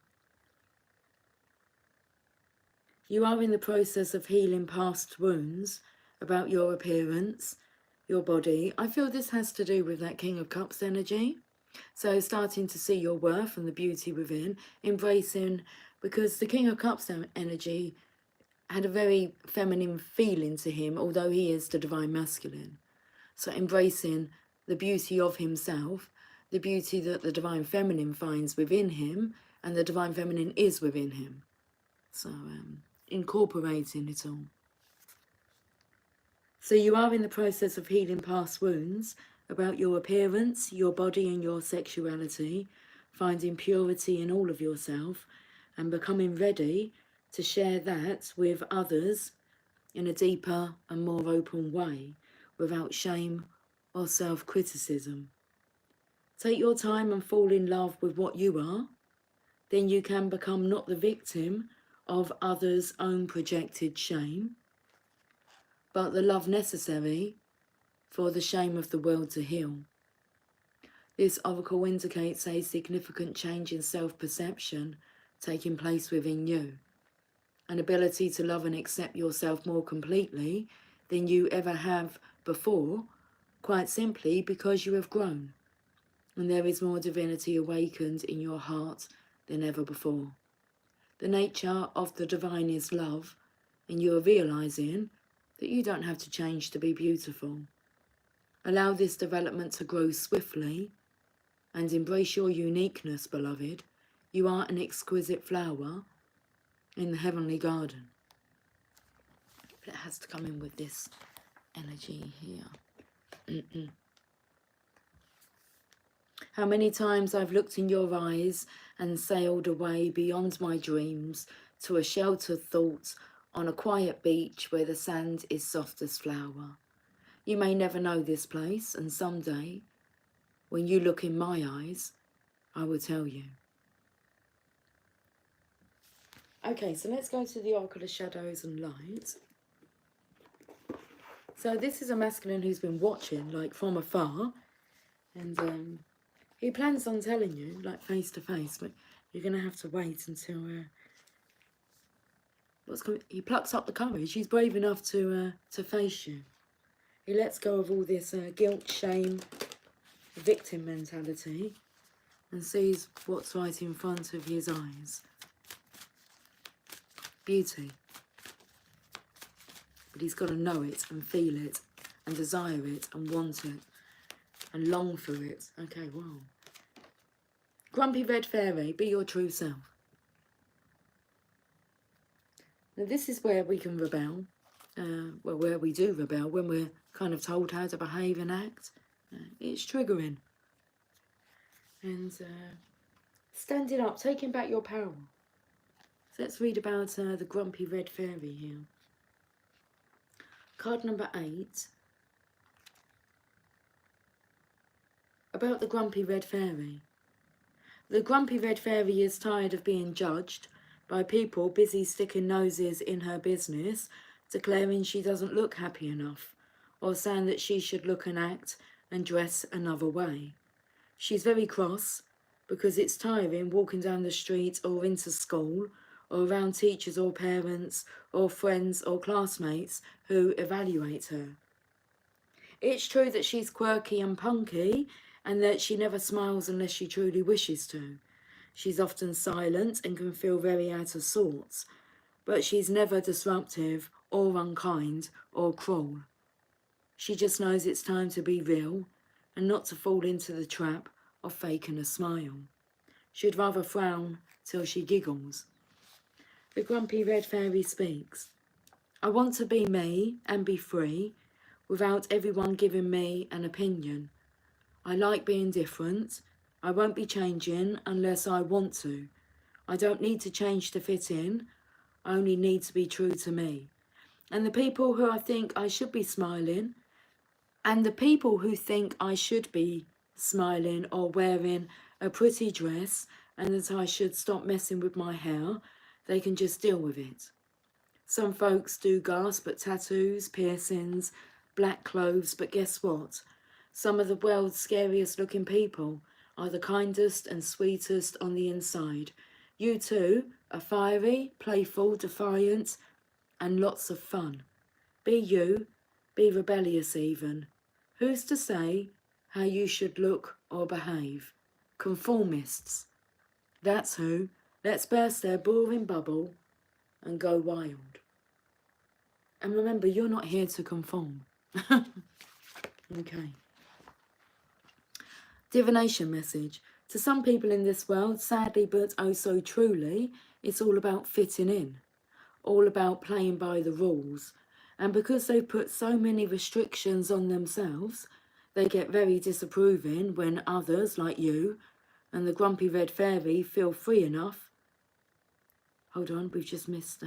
You are in the process of healing past wounds about your appearance, your body. I feel this has to do with that King of Cups energy. So starting to see your worth and the beauty within, embracing, because the King of Cups energy had a very feminine feeling to him, although he is the divine masculine. So embracing the beauty of himself, the beauty that the divine feminine finds within him, and the divine feminine is within him. So incorporating it all. So you are in the process of healing past wounds about your appearance, your body and your sexuality, finding purity in all of yourself and becoming ready to share that with others in a deeper and more open way without shame or self-criticism. Take your time and fall in love with what you are. Then you can become not the victim of others' own projected shame, but the love necessary for the shame of the world to heal. This oracle indicates a significant change in self-perception taking place within you, an ability to love and accept yourself more completely than you ever have before, quite simply because you have grown, and there is more divinity awakened in your heart than ever before. The nature of the divine is love, and you are realizing that you don't have to change to be beautiful. Allow this development to grow swiftly and embrace your uniqueness, beloved. You are an exquisite flower in the heavenly garden. But it has to come in with this energy here. How many times I've looked in your eyes and sailed away beyond my dreams to a sheltered thought on a quiet beach where the sand is soft as flour. You may never know this place, and someday, when you look in my eyes, I will tell you. Okay, so let's go to the Oracle of Shadows and Light. So this is a masculine who's been watching, like, from afar, and he plans on telling you, like, face to face, but you're going to have to wait until he plucks up the courage. He's brave enough to face you. He lets go of all this guilt, shame, victim mentality, and sees what's right in front of his eyes. Beauty. But he's got to know it and feel it and desire it and want it and long for it. Okay, wow. Grumpy Red Fairy, be your true self. Now this is where we can rebel. Well, where we do rebel, when we're kind of told how to behave and act. It's triggering. And standing up, taking back your power. So let's read about the Grumpy Red Fairy here. Card number 8. About the Grumpy Red Fairy. The Grumpy Red Fairy is tired of being judged by people busy sticking noses in her business, declaring she doesn't look happy enough, or saying that she should look and act and dress another way. She's very cross because it's tiring walking down the street or into school or around teachers or parents or friends or classmates who evaluate her. It's true that she's quirky and punky and that she never smiles unless she truly wishes to. She's often silent and can feel very out of sorts, but she's never disruptive or unkind or cruel. She just knows it's time to be real and not to fall into the trap of faking a smile. She'd rather frown till she giggles. The Grumpy Red Fairy speaks. I want to be me and be free without everyone giving me an opinion. I like being different. I won't be changing unless I want to. I don't need to change to fit in. I only need to be true to me. And the people who I think I should be smiling, and the people who think I should be smiling or wearing a pretty dress and that I should stop messing with my hair, they can just deal with it. Some folks do gasp at tattoos, piercings, black clothes, but guess what? Some of the world's scariest looking people are the kindest and sweetest on the inside. You too are fiery, playful, defiant, and lots of fun. Be you, be rebellious even. Who's to say how you should look or behave? Conformists. That's who. Let's burst their boring bubble and go wild. And remember, you're not here to conform. Okay. Divination message. To some people in this world, sadly but oh so truly, it's all about fitting in. All about playing by the rules. And because they've put so many restrictions on themselves, they get very disapproving when others, like you and the Grumpy Red Fairy, feel free enough. Hold on, we've just missed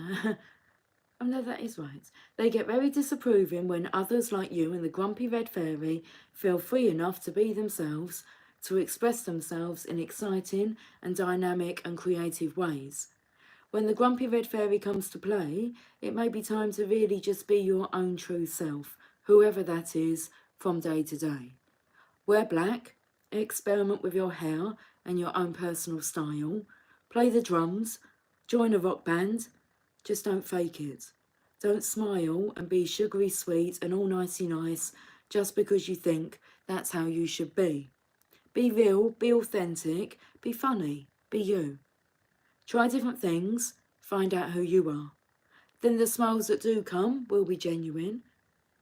oh no, that is right. They get very disapproving when others like you and the Grumpy Red Fairy feel free enough to be themselves, to express themselves in exciting and dynamic and creative ways. When the grumpy red fairy comes to play, it may be time to really just be your own true self, whoever that is, from day to day. Wear black, experiment with your hair and your own personal style, play the drums, join a rock band, just don't fake it. Don't smile and be sugary sweet and all nicey nice just because you think that's how you should be. Be real, be authentic, be funny, be you. Try different things, find out who you are. Then the smiles that do come will be genuine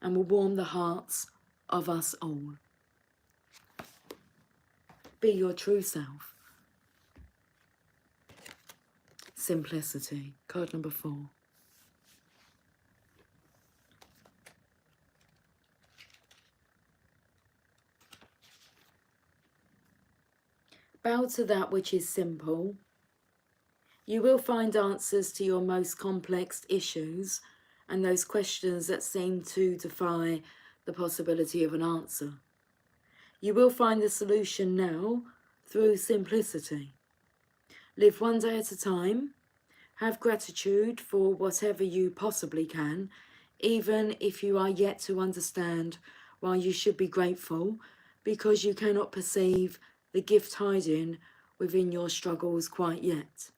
and will warm the hearts of us all. Be your true self. Simplicity. Card number 4. Bow to that which is simple. You will find answers to your most complex issues and those questions that seem to defy the possibility of an answer. You will find the solution now through simplicity. Live one day at a time. Have gratitude for whatever you possibly can, even if you are yet to understand why you should be grateful, because you cannot perceive the gift hiding within your struggles quite yet.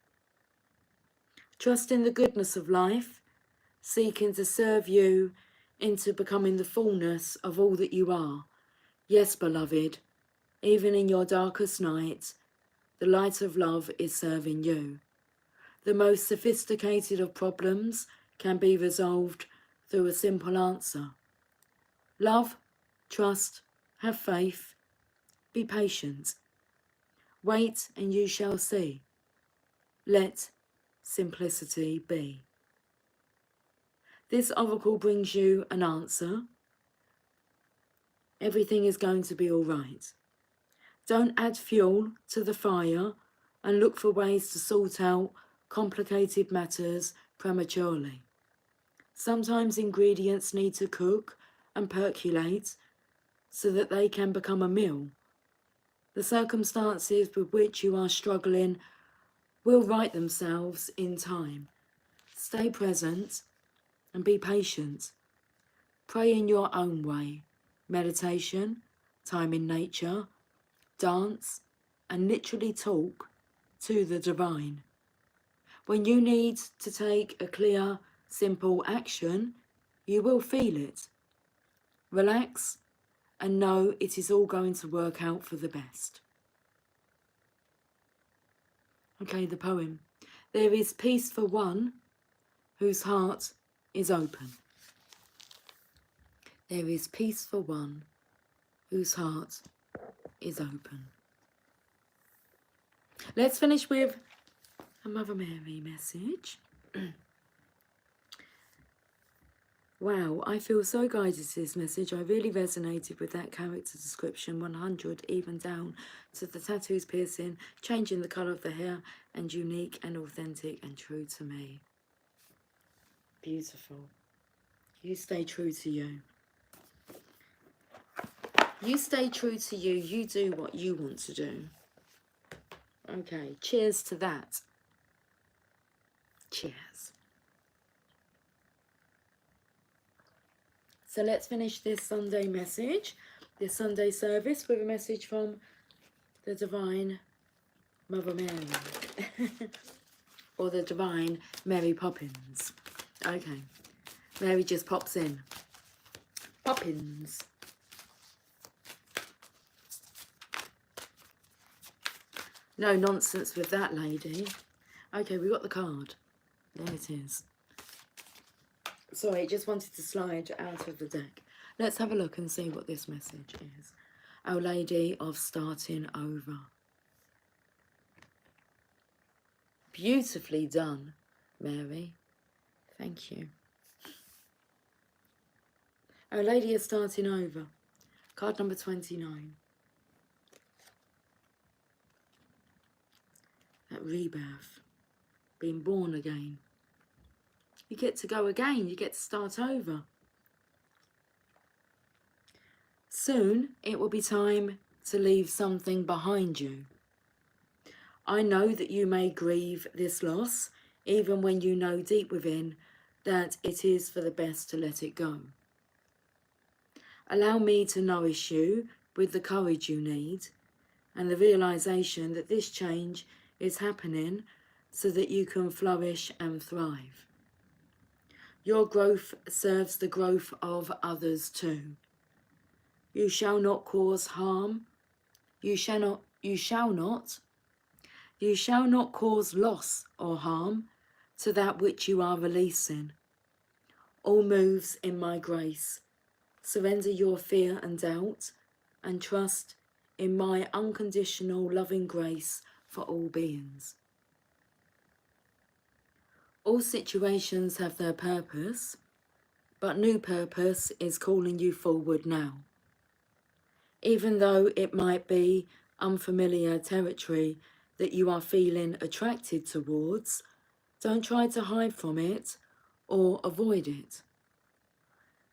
Trust in the goodness of life, seeking to serve you into becoming the fullness of all that you are. Yes, beloved, even in your darkest night, the light of love is serving you. The most sophisticated of problems can be resolved through a simple answer. Love, trust, have faith, be patient. Wait and you shall see. Let simplicity be. This oracle brings you an answer. Everything is going to be all right. Don't add fuel to the fire and look for ways to sort out complicated matters prematurely. Sometimes ingredients need to cook and percolate so that they can become a meal. The circumstances with which you are struggling will right themselves in time. Stay present and be patient. Pray in your own way. Meditation, time in nature, dance, and literally talk to the divine. When you need to take a clear, simple action, you will feel it. Relax and know it is all going to work out for the best. Okay, the poem. There is peace for one whose heart is open. There is peace for one whose heart is open. Let's finish with a Mother Mary message. Wow, I feel so guided to this message. I really resonated with that character description, 100, even down to the tattoos, piercing, changing the colour of the hair, and unique and authentic and true to me. Beautiful. You stay true to you. You stay true to you. You do what you want to do. Okay, cheers to that. Cheers. So let's finish this Sunday message, this Sunday service, with a message from the Divine Mother Mary. Or the Divine Mary Poppins. Okay, Mary just pops in. Poppins. No nonsense with that, lady. Okay, we got the card. There it is. Sorry, it just wanted to slide out of the deck. Let's have a look and see what this message is. Our Lady of Starting Over. Beautifully done, Mary. Thank you. Our Lady of Starting Over. Card number 29. That rebirth. Being born again. You get to go again. You get to start over. Soon, it will be time to leave something behind you. I know that you may grieve this loss even when you know deep within that it is for the best to let it go. Allow me to nourish you with the courage you need and the realization that this change is happening so that you can flourish and thrive. Your growth serves the growth of others too. You shall not cause harm. You shall not cause loss or harm to that which you are releasing. All moves in my grace. Surrender your fear and doubt and trust in my unconditional loving grace for all beings. All situations have their purpose, but new purpose is calling you forward now. Even though it might be unfamiliar territory that you are feeling attracted towards, don't try to hide from it or avoid it.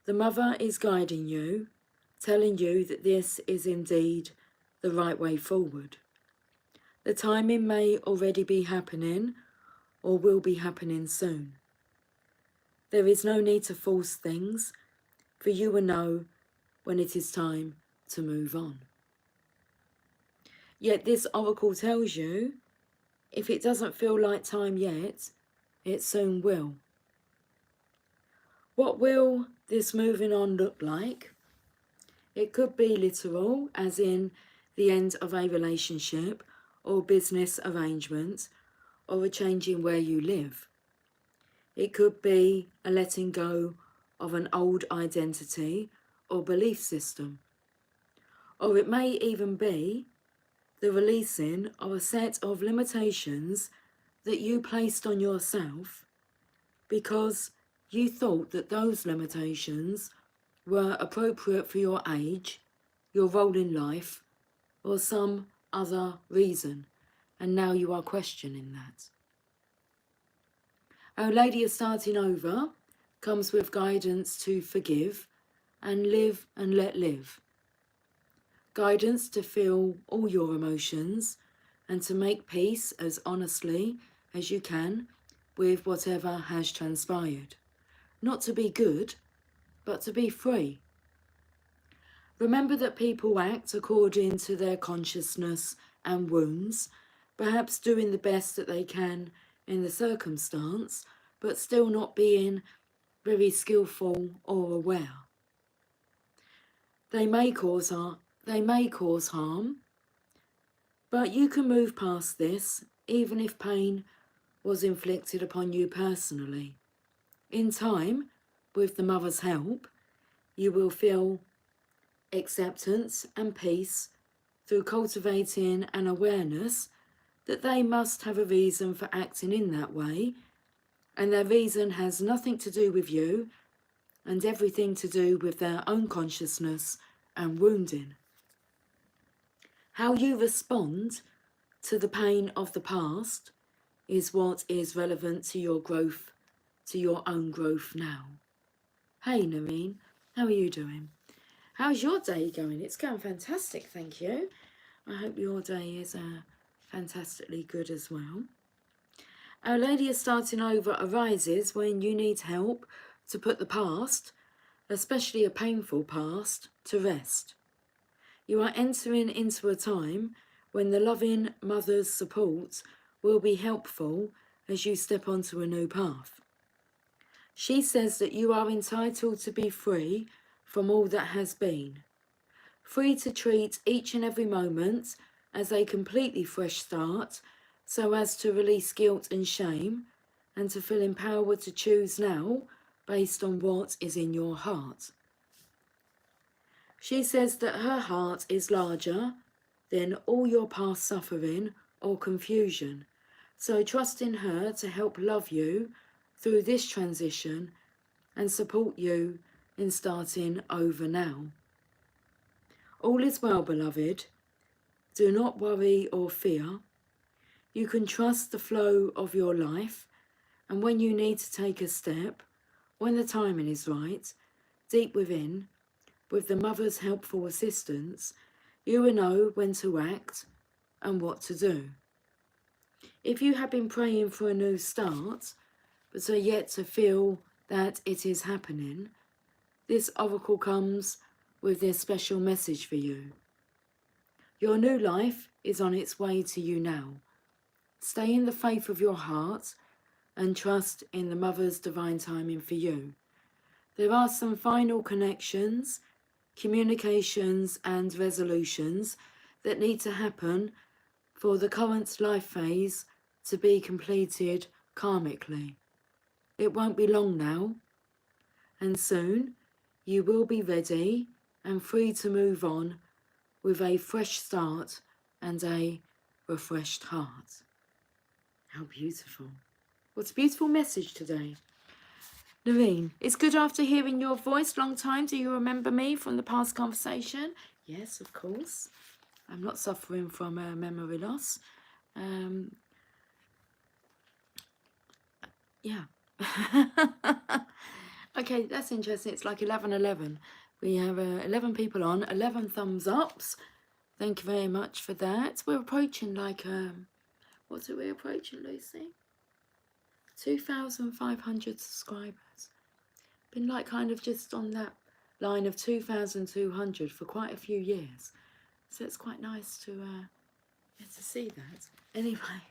The Mother is guiding you, telling you that this is indeed the right way forward. The timing may already be happening or will be happening soon. There is no need to force things, for you will know when it is time to move on. Yet this oracle tells you, if it doesn't feel like time yet, it soon will. What will this moving on look like? It could be literal, as in the end of a relationship or business arrangement, or a change in where you live. It could be a letting go of an old identity or belief system. Or it may even be the releasing of a set of limitations that you placed on yourself because you thought that those limitations were appropriate for your age, your role in life, or some other reason, and now you are questioning that. Our Lady of Starting Over comes with guidance to forgive and live and let live. Guidance to feel all your emotions and to make peace as honestly as you can with whatever has transpired. Not to be good, but to be free. Remember that people act according to their consciousness and wounds, perhaps doing the best that they can in the circumstance, but still not being very skillful or aware. They may cause harm, but you can move past this even if pain was inflicted upon you personally. In time, with the Mother's help, you will feel acceptance and peace through cultivating an awareness that they must have a reason for acting in that way, and their reason has nothing to do with you and everything to do with their own consciousness and wounding. How you respond to the pain of the past is what is relevant to your growth, to your own growth now. Hey Noreen, how are you doing? How's your day going? It's going fantastic, thank you. I hope your day is fantastically good as well. Our Lady of Starting Over arises when you need help to put the past, especially a painful past, to rest. You are entering into a time when the loving Mother's support will be helpful as you step onto a new path. She says that you are entitled to be free from all that has been, free to treat each and every moment as a completely fresh start, so as to release guilt and shame, and to feel empowered to choose now based on what is in your heart. She says that her heart is larger than all your past suffering or confusion, so trust in her to help love you through this transition and support you in starting over now. All is well, beloved. Do not worry or fear. You can trust the flow of your life, and when you need to take a step, when the timing is right, deep within, with the Mother's helpful assistance, you will know when to act and what to do. If you have been praying for a new start, but are yet to feel that it is happening, this oracle comes with this special message for you. Your new life is on its way to you now. Stay in the faith of your heart and trust in the Mother's divine timing for you. There are some final connections, communications and resolutions that need to happen for the current life phase to be completed karmically. It won't be long now, and soon you will be ready and free to move on with a fresh start and a refreshed heart. How beautiful. What a beautiful message today. Noreen, it's good after hearing your voice. Long time. Do you remember me from the past conversation? Yes, of course. I'm not suffering from memory loss. Yeah. Okay, that's interesting. It's like 11:11. We have 11 people on, 11 thumbs ups. Thank you very much for that. We're approaching like, what's it we're approaching, Lucy? 2,500 subscribers. Been like kind of just on that line of 2,200 for quite a few years. So it's quite nice to see that. Anyway,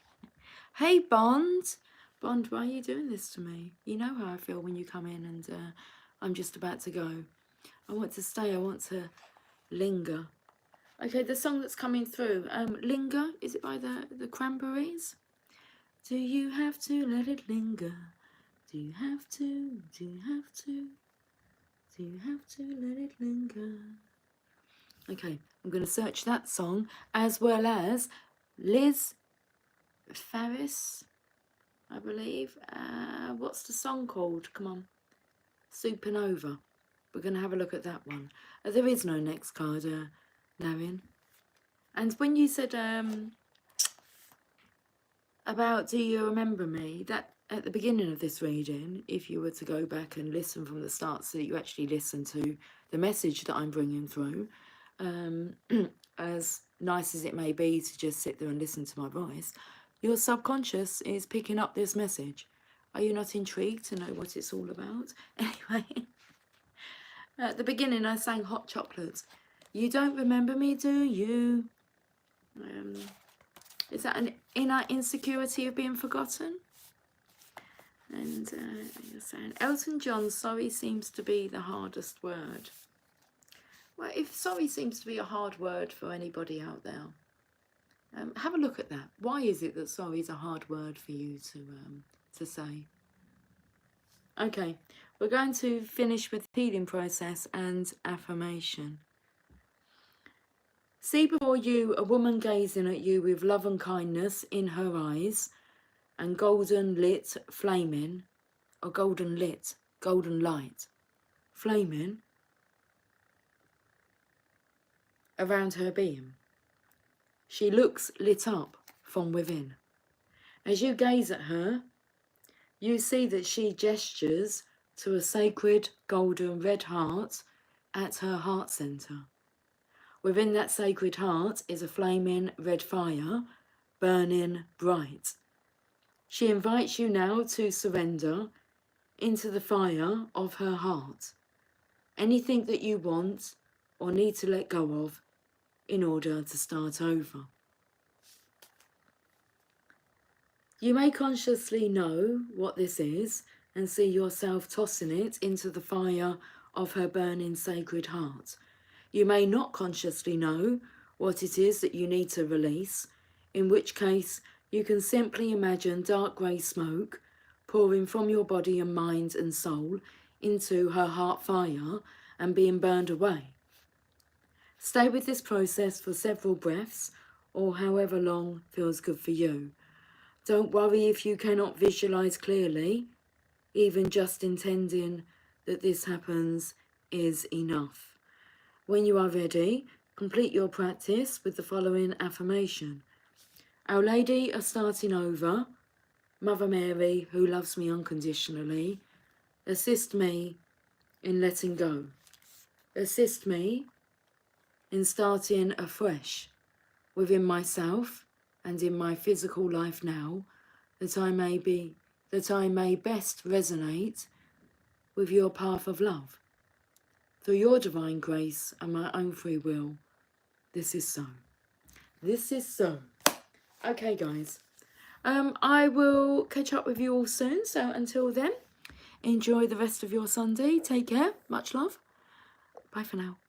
hey Bond. Bond, why are you doing this to me? You know how I feel when you come in and I'm just about to go. I want to stay, I want to linger. Okay, the song that's coming through, Linger, is it by the Cranberries? Do you have to let it linger? Do you have to, do you have to, do you have to let it linger? Okay, I'm going to search that song as well as Liz Ferris, I believe. What's the song called? Come on. Supernova. We're going to have a look at that one. There is no next card, Navin. And when you said about do you remember me, that at the beginning of this reading, if you were to go back and listen from the start so that you actually listen to the message that I'm bringing through, as nice as it may be to just sit there and listen to my voice, your subconscious is picking up this message. Are you not intrigued to know what it's all about? Anyway, at the beginning I sang Hot Chocolate. You don't remember me, do you? Is that an inner insecurity of being forgotten? And you're saying, Elton John, sorry seems to be the hardest word. Well, if sorry seems to be a hard word for anybody out there, have a look at that. Why is it that sorry is a hard word for you to say? Okay, we're going to finish with healing process and affirmation. See before you a woman gazing at you with love and kindness in her eyes and golden lit flaming, or golden light, flaming around her being. She looks lit up from within. As you gaze at her, you see that she gestures to a sacred golden red heart at her heart center. Within that sacred heart is a flaming red fire, burning bright. She invites you now to surrender into the fire of her heart. Anything that you want or need to let go of in order to start over. You may consciously know what this is and see yourself tossing it into the fire of her burning sacred heart. You may not consciously know what it is that you need to release, in which case you can simply imagine dark grey smoke pouring from your body and mind and soul into her heart fire and being burned away. Stay with this process for several breaths or however long feels good for you. Don't worry if you cannot visualize clearly. Even just intending that this happens is enough. When you are ready, complete your practice with the following affirmation. Our Lady of Starting Over, Mother Mary, who loves me unconditionally, assist me in letting go. Assist me in starting afresh within myself and in my physical life now, that I may best resonate with your path of love. Through your divine grace and my own free will, this is so. This is so. Okay, guys. I will catch up with you all soon. So until then, enjoy the rest of your Sunday. Take care. Much love. Bye for now.